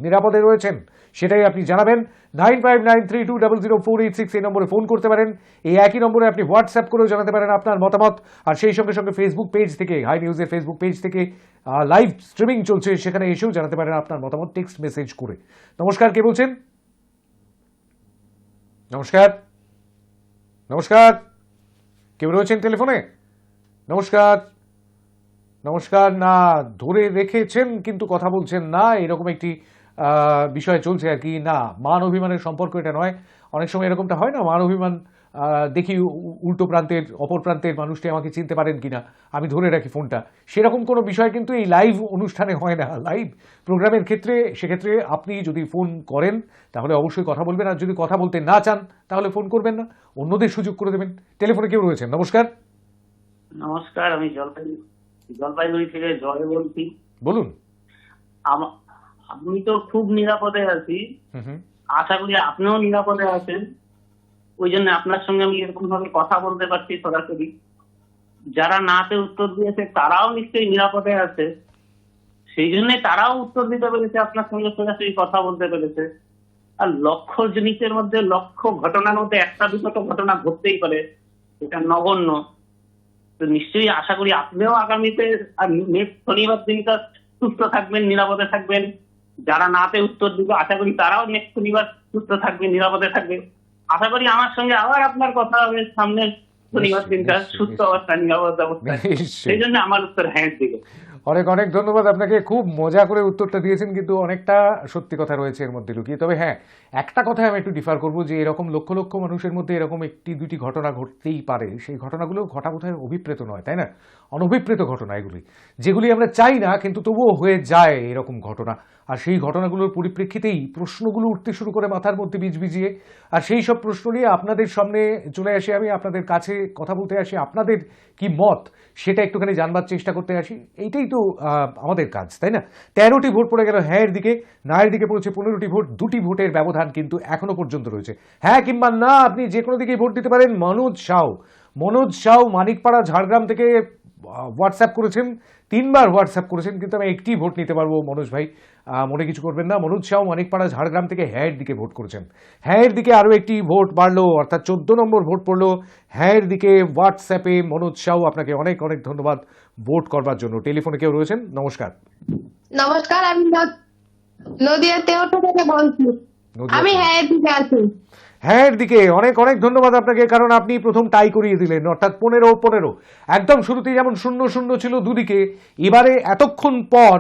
নিরাপদে রয়েছেন সেটাই আপনি জানাবেন। 9593200486 এই নম্বরে ফোন করতে পারেন। এই একই নম্বরে আপনি হোয়াটসঅ্যাপ করেও জানাতে পারেন আপনার মতামত। আর সেই সঙ্গে সঙ্গে ফেসবুক পেজ থেকে, হাই নিউজের ফেসবুক পেজ থেকে লাইভ স্ট্রিমিং চলছে, সেখানে এসেও জানাতে পারেন আপনার মতামত টেক্সট মেসেজ করে। নমস্কার, কে বলছেন? নমস্কার, কেউ রয়েছেন টেলিফোনে? নমস্কার, না ধরে রেখেছেন কিন্তু কথা বলছেন না, এরকম একটি বিষয় চলছে আর কি। না, মান অভিমানের সম্পর্ক এটা নয়। অনেক সময় এরকমটা হয় না, মান অভিমান, দেখি উল্টো প্রান্তের অপর প্রান্তের মানুষটি আমাকে চিনতে পারেন কিনা, আমি ধরে রাখি ফোনটা, সেরকম কোনো বিষয় কিন্তু এই লাইভ অনুষ্ঠানে হয় না। লাইভ প্রোগ্রামের ক্ষেত্রে সেক্ষেত্রে আপনি যদি ফোন করেন তাহলে অবশ্যই কথা বলবেন, আর যদি কথা বলতে না চান তাহলে ফোন করবেন না, অন্যদের সুযোগ করে দেবেন। টেলিফোনে কেউ রয়েছেন? নমস্কার, আমি জলপাইগুড়ি থেকে জয় বলছি। বলুন। আমি তো খুব নিরাপদে আছি, আশা করি আপনিও নিরাপদে আছেন। ওই জন্য আপনার সঙ্গে আমি এরকম ভাবে কথা বলতে পারছি সরাসরি। যারা নাতে উত্তর দিয়েছে তারাও নিশ্চয়ই নিরাপদে আছে, সেই জন্যই তারাও উত্তর দিতে পেরেছে, আপনার সঙ্গে সরাসরি কথা বলতে পেরেছে। আর লক্ষ জিনিসের মধ্যে, লক্ষ ঘটনার মধ্যে একটা দুটো ঘটনা ঘটতেই পারে, এটা নগণ্য। তো নিশ্চয়ই আশা করি আপনিও আগামীতে শনিবার দিনটা সুস্থ থাকবেন, নিরাপদে থাকবেন। যারা নাতে উত্তর দিবে আশা করি তারাও নেক্সট শনিবার সুস্থ থাকবে, নিরাপদে থাকবে। আশা করি আমার সঙ্গে আবার আপনার কথা হবে সামনের শনিবার দিনটা সুস্থ অবস্থা, নিরাপদ অবস্থা। সেই জন্য আমার উত্তর হ্যাঁ দিকে। অনেক অনেক ধন্যবাদ আপনাকে, খুব মজা করে উত্তরটা দিয়েছেন, কিন্তু অনেকটা সত্যি কথা রয়েছে এর মধ্যে লুকিয়ে। তবে হ্যাঁ, একটা কথায় আমি একটু ডিফার করবো যে এরকম লক্ষ লক্ষ মানুষের মধ্যে এরকম 1-2টি ঘটনা ঘটতেই পারে। সেই ঘটনাগুলো ঘটা বোধহয় অভিপ্রেত নয়, তাই না? অনভিপ্রেত ঘটনা এগুলি, যেগুলি আমরা চাই না কিন্তু তবুও হয়ে যায় এরকম ঘটনা। আর সেই ঘটনাগুলোর পরিপ্রেক্ষিতেই প্রশ্নগুলো উঠতে শুরু করে মাথার মধ্যে বিজবিজিয়ে। আর সেই সব প্রশ্ন নিয়ে আপনাদের সামনে চলে আসি আমি, আপনাদের কাছে কথা বলতে আসি, আপনাদের কি মত সেটা একটুখানি জানবার চেষ্টা করতে আসি। এইটাই তো আমাদের কাজ, তাই না? 13টি ভোট পড়ে গেল হ্যাঁর দিকে, নায়ের দিকে পড়েছে 15টি ভোট। 2টি ভোটের ব্যবধান কিন্তু এখনো পর্যন্ত রয়েছে। হ্যাঁ কিংবা না, আপনি যে কোনো দিকেই ভোট দিতে পারেন। মনোজ সাউ মানিকপাড়া ঝাড়গ্রাম থেকে হোয়াটসঅ্যাপ করেছেন, 3বার হোয়াটসঅ্যাপ করেছেন, কিন্তু আমি একটি ভোট নিতে পারবো মনোজ ভাই, মনে কিছু করবেন না। মনোজ সাউ মানিকপাড়া ঝাড়গ্রাম থেকে হ্যাঁর দিকে ভোট করেছেন। হ্যাঁর দিকে আরও একটি ভোট বাড়লো, অর্থাৎ 14 নম্বর ভোট পড়লো হ্যাঁর দিকে হোয়াটসঅ্যাপে। মনোজ সাউ, আপনাকে অনেক অনেক ধন্যবাদ ভোট করবার জন্য। টেলিফোনে কেউ রয়েছেন? নমস্কার, আমি নদিয়া তেহট্ট থেকে বলছি। আমি হ্যাঁর দিকে আছি। হ্যাঁর দিকে অনেক অনেক ধন্যবাদ আপনাকে, কারণ আপনি প্রথম টাই করিয়ে দিলেন, অর্থাৎ 15-15। একদম শুরুতেই যেমন 0-0 ছিল দুদিকে, এবারে এতক্ষণ পর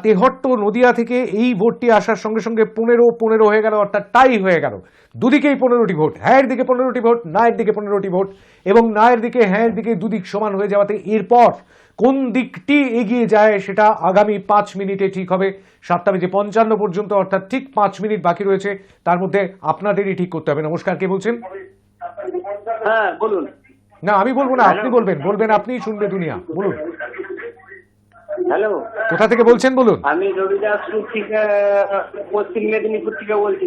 তেহট্ট নদিয়া থেকে এই ভোটটি আসার সঙ্গে সঙ্গে 15-15 হয়ে গেল, অর্থাৎ টাই হয়ে গেল। দুদিকেই 15টি ভোট, হ্যাঁর দিকে 15টি ভোট, নায়ের দিকে 15টি ভোট, এবং নায়ের দিকে হ্যাঁর দিকে দুদিক সমান হয়ে যাওয়াতে এরপর কোন দিকটি এগিয়ে যায় সেটা আগামী 5 মিনিটে ঠিক হবে। 7:55 পর্যন্ত, অর্থাৎ ঠিক 5 মিনিট বাকি রয়েছে, তার মধ্যে আপনাদেরই ঠিক করতে হবে। নমস্কার, কে বলছেন? হ্যাঁ বলুন। না আমি বলবো না, আপনি বলবেন, আপনি শুনবে দুনিয়া। বলুন। হ্যালো, কোথা থেকে বলছেন বলুন? আমি রবিদাসপুর থেকে, পশ্চিম মেদিনীপুর থেকে বলছি।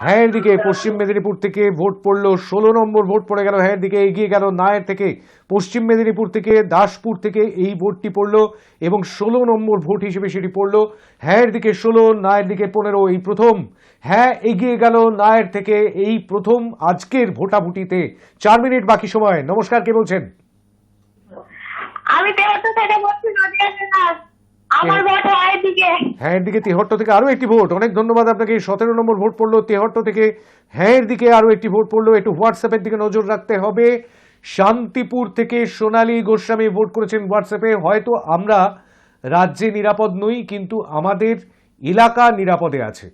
হ্যাঁ দিকে পশ্চিম মেদিনীপুর থেকে ভোট পড়লো, 16 নম্বর ভোট পড়ে গেল হ্যাঁ দিকে, এগিয়ে গেল নায়ের থেকে। পশ্চিম মেদিনীপুর থেকে, দাসপুর থেকে এই ভোটটি পড়লো এবং 16 নম্বর ভোট হিসেবে সেটি পড়লো হ্যাঁ দিকে 16, নায়ের দিকে 15। এই প্রথম হ্যাঁ এগিয়ে গেল নায়ের থেকে, এই প্রথম আজকের ভোটাভুটিতে। 4 মিনিট বাকি সময়। নমস্কার, কে বলছেন? আমি তেহট্ট থেকে বলছি, নদিয়া জেলা। আমার ভোট হ্যাঁ দিকে। হ্যাঁ দিকে তেহট্ট থেকে আরো একটি ভোট, অনেক ধন্যবাদ আপনাকে। 17 নম্বর ভোট পড়লো তেহট্ট থেকে, হ্যাঁ দিকে আরো একটি ভোট পড়লো। একটু হোয়াটসঅ্যাপের দিকে নজর রাখতে হবে। শান্তিপুর থেকে সোনালী গোস্বামী ভোট করেছেন হোয়াটসঅ্যাপে। হয়তো আমরা রাজ্যে নিরাপদ নই, কিন্তু আমাদের এলাকা নিরাপদে আছে।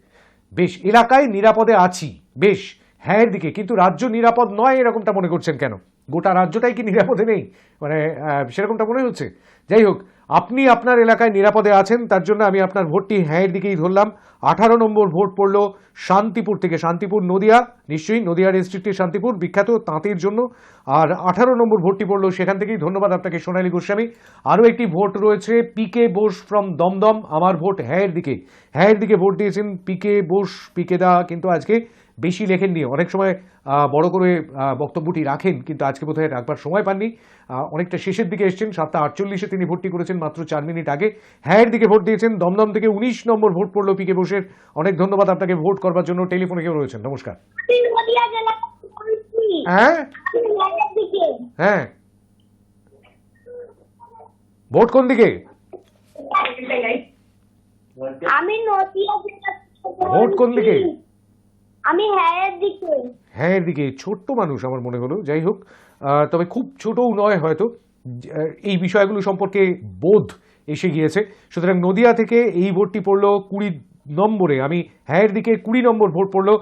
বেশ, এলাকায় নিরাপদে আছি বেশ হ্যাঁ দিকে, কিন্তু রাজ্য নিরাপদ নয় এরকমটা মনে করছেন কেন? গোটা রাজ্যটাই কি নিরাপদে নেই, মানে সেরকমটা মনে হচ্ছে। যাই হোক, আপনি আপনার এলাকায় নিরাপদে আছেন, তার জন্য আমি আপনার ভোটটি হ্যাঁয়ের দিকেই ধরলাম। 18 নম্বর ভোট পড়লো শান্তিপুর থেকে। শান্তিপুর নদিয়া, নিশ্চয়ই নদিয়া ডিস্ট্রিক্টের শান্তিপুর বিখ্যাত তাঁতির জন্য। আর 18 নম্বর ভোটটি পড়লো সেখান থেকেই। ধন্যবাদ আপনাকে সোনালী গোস্বামী। আরও একটি ভোট রয়েছে পিকে বোস ফ্রম দমদম। আমার ভোট হ্যাঁয়ের দিকে। হ্যাঁয়ের দিকে ভোট দিয়েছেন পিকে বোস। পিকে দা কিন্তু আজকে বেশি লেখেননি, অনেক সময় বড় করে বক্তব্যটি রাখেন, কিন্তু আজকে বোধহয় রাখবার সময় পাননি। অনেকটা শেষের দিকে এসছেন, 7:48 তিনি ভোটটি করেছেন মাত্র 4 মিনিট আগে। হ্যাঁয়ের দিকে ভোট দিয়েছেন। দমদম থেকে 19 নম্বর ভোট পড়লো পিকে বোসের। অনেক ধন্যবাদ আপনাকে ভোট করবার জন্য। টেলিফোনে কেউ রয়েছেন, নমস্কার। হ্যাঁ হ্যাঁ, ভোট কোন দিকে? আমি নদিয়া ভোট কোন দিকে? আমি হ্যাঁয়ের দিকে। হ্যাঁয়ের দিকে। ছোট্ট মানুষ আমার মনে হলো। যাই হোক, তবে খুব ছোটও নয় হয়তো, এই বিষয়গুলো সম্পর্কে বোধ এসে গিয়েছে। সুতরাং নদিয়া থেকে এই ভোটটি পড়লো 20 নম্বরে। আমি হ্যাঁয়ের দিকে 20 নম্বর ভোট পড়লো।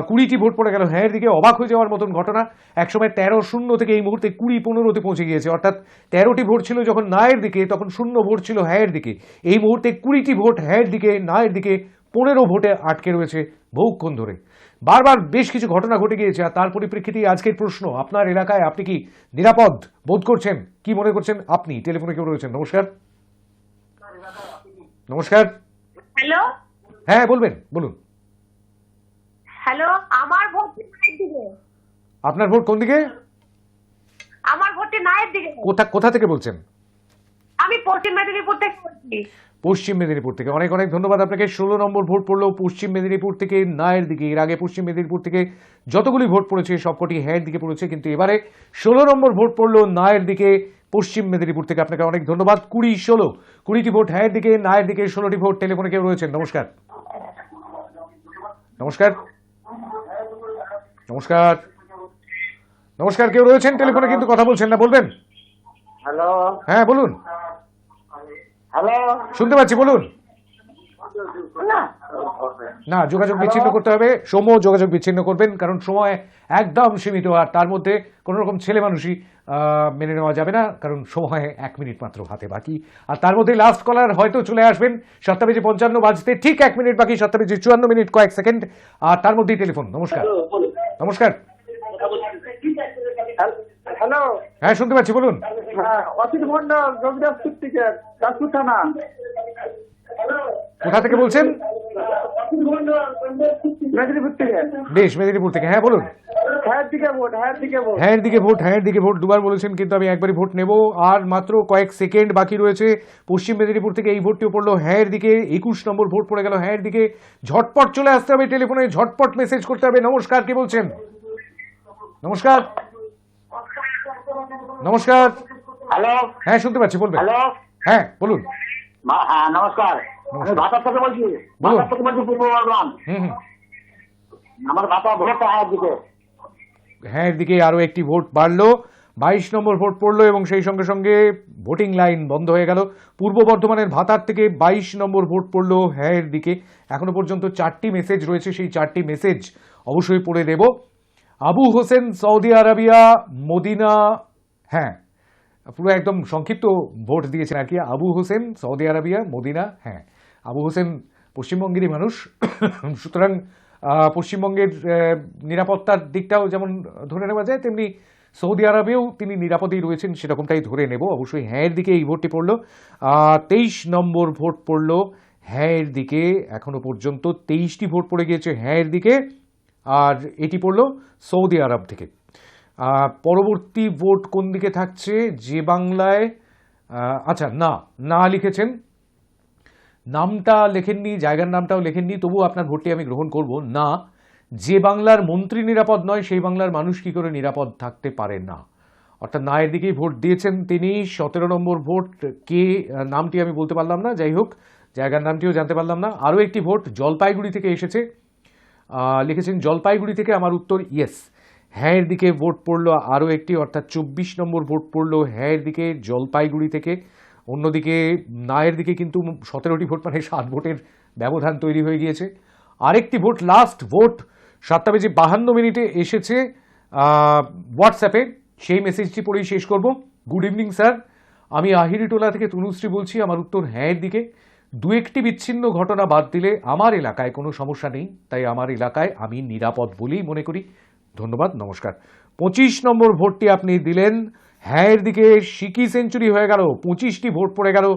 20টি ভোট পড়ে গেল হ্যাঁয়ের দিকে। অবাক হয়ে যাওয়ার মতন ঘটনা। একসময় 13-0 থেকে এই মুহূর্তে 20-15-তে পৌঁছে গিয়েছে। অর্থাৎ 13টি ভোট ছিল যখন নায়ের দিকে, তখন 0 ভোট ছিল হ্যাঁয়ের দিকে। এই মুহূর্তে 20টি ভোট হ্যাঁয়ের দিকে, নায়ের দিকে 15 ভোটে আটকে রয়েছে বহুক্ষণ ধরে। বারবার বেশ কিছু ঘটনা ঘটে গিয়েছে, আর তার পরিপ্রেক্ষিতেই আজকের প্রশ্ন, আপনার এলাকায় আপনি কি নিরাপদ বোধ করছেন? কি মনে করছেন আপনি? টেলিফোনে কেউ রয়েছেন, নমস্কার। নমস্কার। হ্যালো হ্যাঁ বলবেন, বলুন। হ্যালো, আমার ভোট নায়ের দিকে। আপনার ভোট কোন দিকে? আমার ভোটটি নায়ের দিকে। কোথা থেকে বলছেন? আমি পশ্চিম মেদিনীপুর থেকে বলছি। পশ্চিম মেদিনীপুর থেকে। অনেক অনেক ধন্যবাদ আপনাকে। 16 নম্বর ভোট পড়লো পশ্চিম মেদিনীপুর থেকে নায়ের দিকে। এর আগে পশ্চিম মেদিনীপুর থেকে যতগুলি ভোট পড়েছে সবকটি হ্যাঁয়ের দিকে পড়েছে, কিন্তু এবারে 16 নম্বর ভোট পড়লো নায়ের দিকে পশ্চিম মেদিনীপুর থেকে। আপনাকে অনেক ধন্যবাদ। 20টি ভোট হ্যাঁয়ের দিকে, নায়ের দিকে 16টি ভোট। টেলিফোনে কেউ রয়েছেন, নমস্কার। নমস্কার। নমস্কার। নমস্কার, কেউ রয়েছেন টেলিফোনে কিন্তু কথা বলছেন না, বলবেন। হ্যালো হ্যাঁ বলুন। হ্যালো, শুনতে পাচ্ছি, বলুন। না, যোগাযোগ বিচ্ছিন্ন করতে হবে। যোগাযোগ বিচ্ছিন্ন করবেন, কারণ সময় একদম সীমিত, আর তার মধ্যে কোন রকম ছেলে মানুষই মেনে নেওয়া যাবে না, কারণ সময় 1 মিনিট মাত্র হাতে বাকি। আর তার মধ্যে লাস্ট কলার হয়তো চলে আসবেন। 7:55 বাজতে ঠিক 1 মিনিট বাকি, 7:54 কয়েক সেকেন্ড, আর তার মধ্যেই টেলিফোন। নমস্কার। নমস্কার। হ্যালো, হ্যাঁ শুনতে পাচ্ছি, বলুন। হ্যাঁ, অসিত মন্ডল, রবিদাসপুর থেকে, দাসপুর থানা। কোথা থেকে বলছেন? মেদিনীপুর থেকে। বেশ, মেদিনীপুর থেকে। হ্যাঁ বলুন। হ্যাঁ দিকে ভোট, হ্যাঁ দিকে ভোট। হ্যাঁয়ের দিকে ভোট, হ্যাঁয়ের দিকে ভোট দুবার বলেছেন, কিন্তু আমি একবারই ভোট নেব। আর মাত্র কয়েক সেকেন্ড বাকি রয়েছে। পশ্চিম মেদিনীপুর থেকে এই ভোটটিও পড়লো হ্যাঁয়ের দিকে। 21 নম্বর ভোট পড়ে গেল হ্যাঁয়ের দিকে। ঝটপট চলে আসতে হবে টেলিফোনে, ঝটপট মেসেজ করতে হবে। নমস্কার, কে বলছেন? নমস্কার। নমস্কার। হ্যালো। হ্যাঁ শুনতে পাচ্ছি, বলবেন। হ্যালো। হ্যাঁ বলুন। হ্যাঁ নমস্কার, আমি ভাতার থেকে বলছি। ভাতার থেকে বলছি, পূর্ব বর্ধমান। আমার ভাতা ভোটটা হ্যাঁয়ের দিকে। হ্যাঁয়ের দিকে আরো একটি ভোট বাড়লো। 22 নম্বর ভোট পড়লো, এবং সেই সঙ্গে সঙ্গে ভোটিং লাইন বন্ধ হয়ে গেল। পূর্ব বর্ধমানের ভাতার থেকে 22 নম্বর ভোট পড়লো হ্যাঁয়ের দিকে। এখনো পর্যন্ত 4টি মেসেজ রয়েছে, সেই 4টি মেসেজ অবশ্যই পড়ে দেব। Abu Hossain, Saudi Arabia, Medina. হ্যাঁ, পুরো একদম সংক্ষিপ্ত ভোট দিয়েছেন আর কি। Abu Hossain, Saudi Arabia, Medina. হ্যাঁ, আবু হোসেন পশ্চিমবঙ্গেরই মানুষ, সুতরাং পশ্চিমবঙ্গের নিরাপত্তার দিকটাও যেমন ধরে নেওয়া যায়, তেমনি সৌদি আরবেও তিনি নিরাপদেই রয়েছেন, সেরকমটাই ধরে নেব। অবশ্যই হ্যাঁয়ের দিকে এই ভোটটি পড়লো। 23 নম্বর ভোট পড়লো হ্যাঁয়ের দিকে। এখনো পর্যন্ত 23টি ভোট পড়ে গিয়েছে হ্যাঁয়ের দিকে, আর এটি পড়লো সৌদি আরব থেকে। পরবর্তী ভোট কোন দিকে থাকছে? যে বাংলায়, আচ্ছা না লিখেছেন, নামটা লেখেননি, জায়গার নামটাও লেখেননি, তবু আপনার ভোটটি আমি গ্রহণ করব না। যে বাংলার মন্ত্রী নিরাপদ নয়, সেই বাংলার মানুষ কি করে নিরাপদ থাকতে পারে না? অর্থাৎ নায়ের দিকেই ভোট দিয়েছেন তিনি। 17 নম্বর ভোট কে, নামটি আমি বলতে পারলাম না, যাই হোক জায়গার নামটিও জানতে পারলাম না। আরও একটি ভোট জলপাইগুড়ি থেকে এসেছে, লিখেছেন জলপাইগুড়ি থেকে। আমার উত্তর ইয়েস। হ্যাঁয়ের দিকে ভোট পড়লো আরও একটি, অর্থাৎ 24 নম্বর ভোট পড়লো হ্যাঁয়ের দিকে জলপাইগুড়ি থেকে। অন্যদিকে নায়ের দিকে কিন্তু 17টি ভোট, মানে 7 ভোটের ব্যবধান তৈরি হয়ে গিয়েছে। আরেকটি ভোট, লাস্ট ভোট 7:52 এসেছে হোয়াটসঅ্যাপে। সেই মেসেজটি পড়েই শেষ করব। গুড ইভিনিং স্যার, আমি আহিরিটোলা থেকে তনুশ্রী বলছি। আমার উত্তর হ্যাঁ এর দিকে। দু একটি বিচ্ছিন্ন ঘটনা বাদ দিলে আমার এলাকায় কোনো সমস্যা নেই, তাই আমার এলাকায় আমি নিরাপদ বলেই মনে করি। ধন্যবাদ, নমস্কার। 25 নম্বর ভোটটি আপনি দিলেন হ্যাঁ এর দিকে। সিকি সেঞ্চুরি হয়ে গেল, 25টি ভোট পড়ে গেল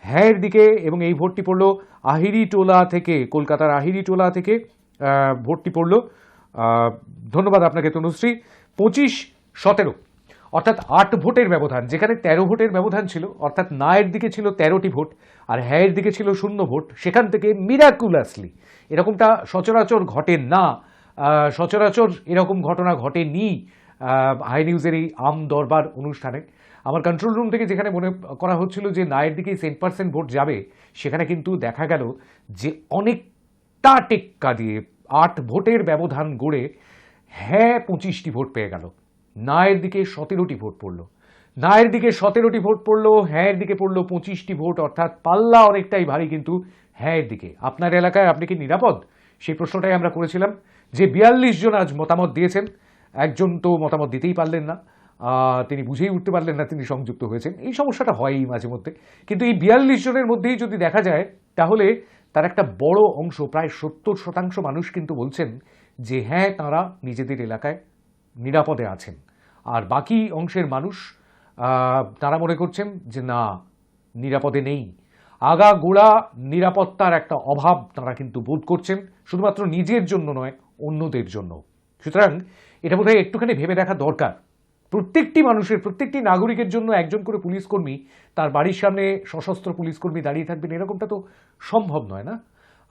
হ্যাঁ এর দিকে, এবং এই ভোটটি পড়লো আহিরিটোলা থেকে, কলকাতার আহিরিটোলা থেকে ভোটটি পড়লো। ধন্যবাদ আপনাকে তনুশ্রী। 25-17 অর্থাৎ 8 ভোটের ব্যবধান, যেখানে 13 ভোটের ব্যবধান ছিল, অর্থাৎ না এর দিকে ছিল 13টি ভোট আর হ্যাঁ এর দিকে ছিল 0 ভোট, সেখান থেকে মিরাকুলাসলি, এরকমটা সচরাচর ঘটে না, সচরাচর এরকম ঘটনা ঘটেনি হাই নিউজের এই আম দরবার অনুষ্ঠানে। আমার কন্ট্রোল রুম থেকে যেখানে মনে করা হচ্ছিল যে না এর দিকেই 10% ভোট যাবে, সেখানে কিন্তু দেখা গেল যে অনেকটা টেক্কা দিয়ে 8 ভোটের ব্যবধান গড়ে হ্যাঁ 25টি ভোট পেয়ে গেল। না এর দিকে 17টি ভোট পড়লো, না এর দিকে 17টি ভোট পড়লো, হ্যাঁ এর দিকে পড়লো 25টি ভোট, অর্থাৎ পাল্লা অনেকটাই ভারী কিন্তু হ্যাঁ এর দিকে। আপনার এলাকায় আপনি কি নিরাপদ? সেই প্রশ্নটাই আমরা করেছিলাম। যে 42 জন আজ মতামত দিয়েছেন, একজন তো মতামত দিতেই পারলেন না, তিনি বুঝেই উঠতে পারলেন না তিনি সংযুক্ত হয়েছেন। এই সমস্যাটা হয়ই মাঝে মধ্যে, কিন্তু এই 42 জনের মধ্যেই যদি দেখা যায়, তাহলে তার একটা বড় অংশ, প্রায় 70% মানুষ কিন্তু বলছেন যে হ্যাঁ তারা নিজেদের এলাকায় নিরাপদে আছেন। আর বাকি অংশের মানুষ তারা মনে করছেন যে না, নিরাপদে নেই। আগাগোড়া নিরাপত্তার একটা অভাব তারা কিন্তু বোধ করছেন, শুধুমাত্র নিজের জন্য নয়, অন্যদের জন্য। সুতরাং এটা বোধহয় একটুখানি ভেবে দেখা দরকার। প্রত্যেকটি মানুষের, প্রত্যেকটি নাগরিকের জন্য একজন করে পুলিশকর্মী, তার বাড়ির সামনে সশস্ত্র পুলিশকর্মী দাঁড়িয়ে থাকবেন, এরকমটা তো সম্ভব নয় না।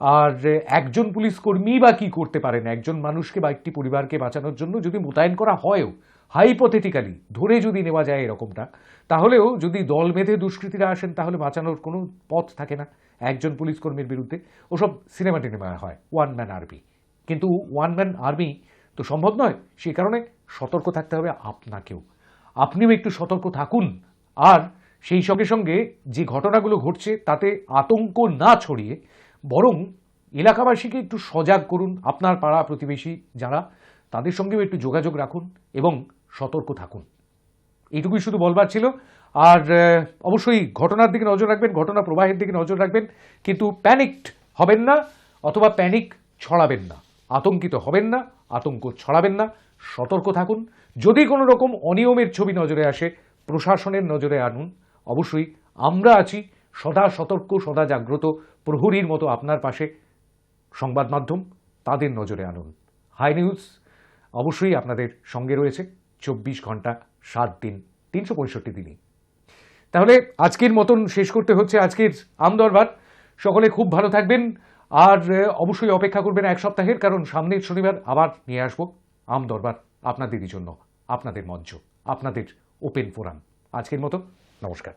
আর একজন পুলিশকর্মী বা কি করতে পারেন একজন মানুষকে বা একটি পরিবারকে বাঁচানোর জন্য, যদি মোতায়েন করা হয়ও হাইপোথেটিক্যালি ধরে যদি নেওয়া যায় এরকমটা, তাহলেও যদি দল বেঁধে দুষ্কৃতীরা আসেন, তাহলে বাঁচানোর কোনো পথ থাকে না একজন পুলিশকর্মীর বিরুদ্ধে। ওসব সিনেমা টিনেমা হয়, ওয়ান ম্যান আর্মি, কিন্তু ওয়ান ম্যান আর্মি তো সম্ভব নয়। সেই কারণে সতর্ক থাকতে হবে আপনাকেও। আপনিও একটু সতর্ক থাকুন, আর সেই সঙ্গে সঙ্গে যে ঘটনাগুলো ঘটছে তাতে আতঙ্ক না ছড়িয়ে বরং এলাকাবাসীকে একটু সজাগ করুন। আপনার পাড়া প্রতিবেশী যারা, তাদের সঙ্গেও একটু যোগাযোগ রাখুন এবং সতর্ক থাকুন। এইটুকুই শুধু বলবার ছিল। আর অবশ্যই ঘটনার দিকে নজর রাখবেন, ঘটনা প্রবাহের দিকে নজর রাখবেন, কিন্তু প্যানিকড হবেন না অথবা প্যানিক ছড়াবেন না, আতঙ্কিত হবেন না, আতঙ্ক ছড়াবেন না, সতর্ক থাকুন। যদি কোনো রকম অনিয়মের ছবি নজরে আসে, প্রশাসনের নজরে আনুন। অবশ্যই আমরা আছি সদা সতর্ক, সদা জাগ্রত প্রহরীর মতো আপনার পাশে। সংবাদ মাধ্যম, তাদের নজরে আনুন। হাই নিউজ অবশ্যই আপনাদের সঙ্গে রয়েছে 24 ঘন্টা 7 দিন 365 দিনই। তাহলে আজকের মতন শেষ করতে হচ্ছে আজকের আমদরবার। সকলে খুব ভালো থাকবেন, আর অবশ্যই অপেক্ষা করবেন এক সপ্তাহের, কারণ সামনের শনিবার আবার নিয়ে আসবো আমদরবার আপনাদেরই জন্য, আপনাদের মঞ্চ, আপনাদের ওপেন ফোরাম। আজকের মতো নমস্কার।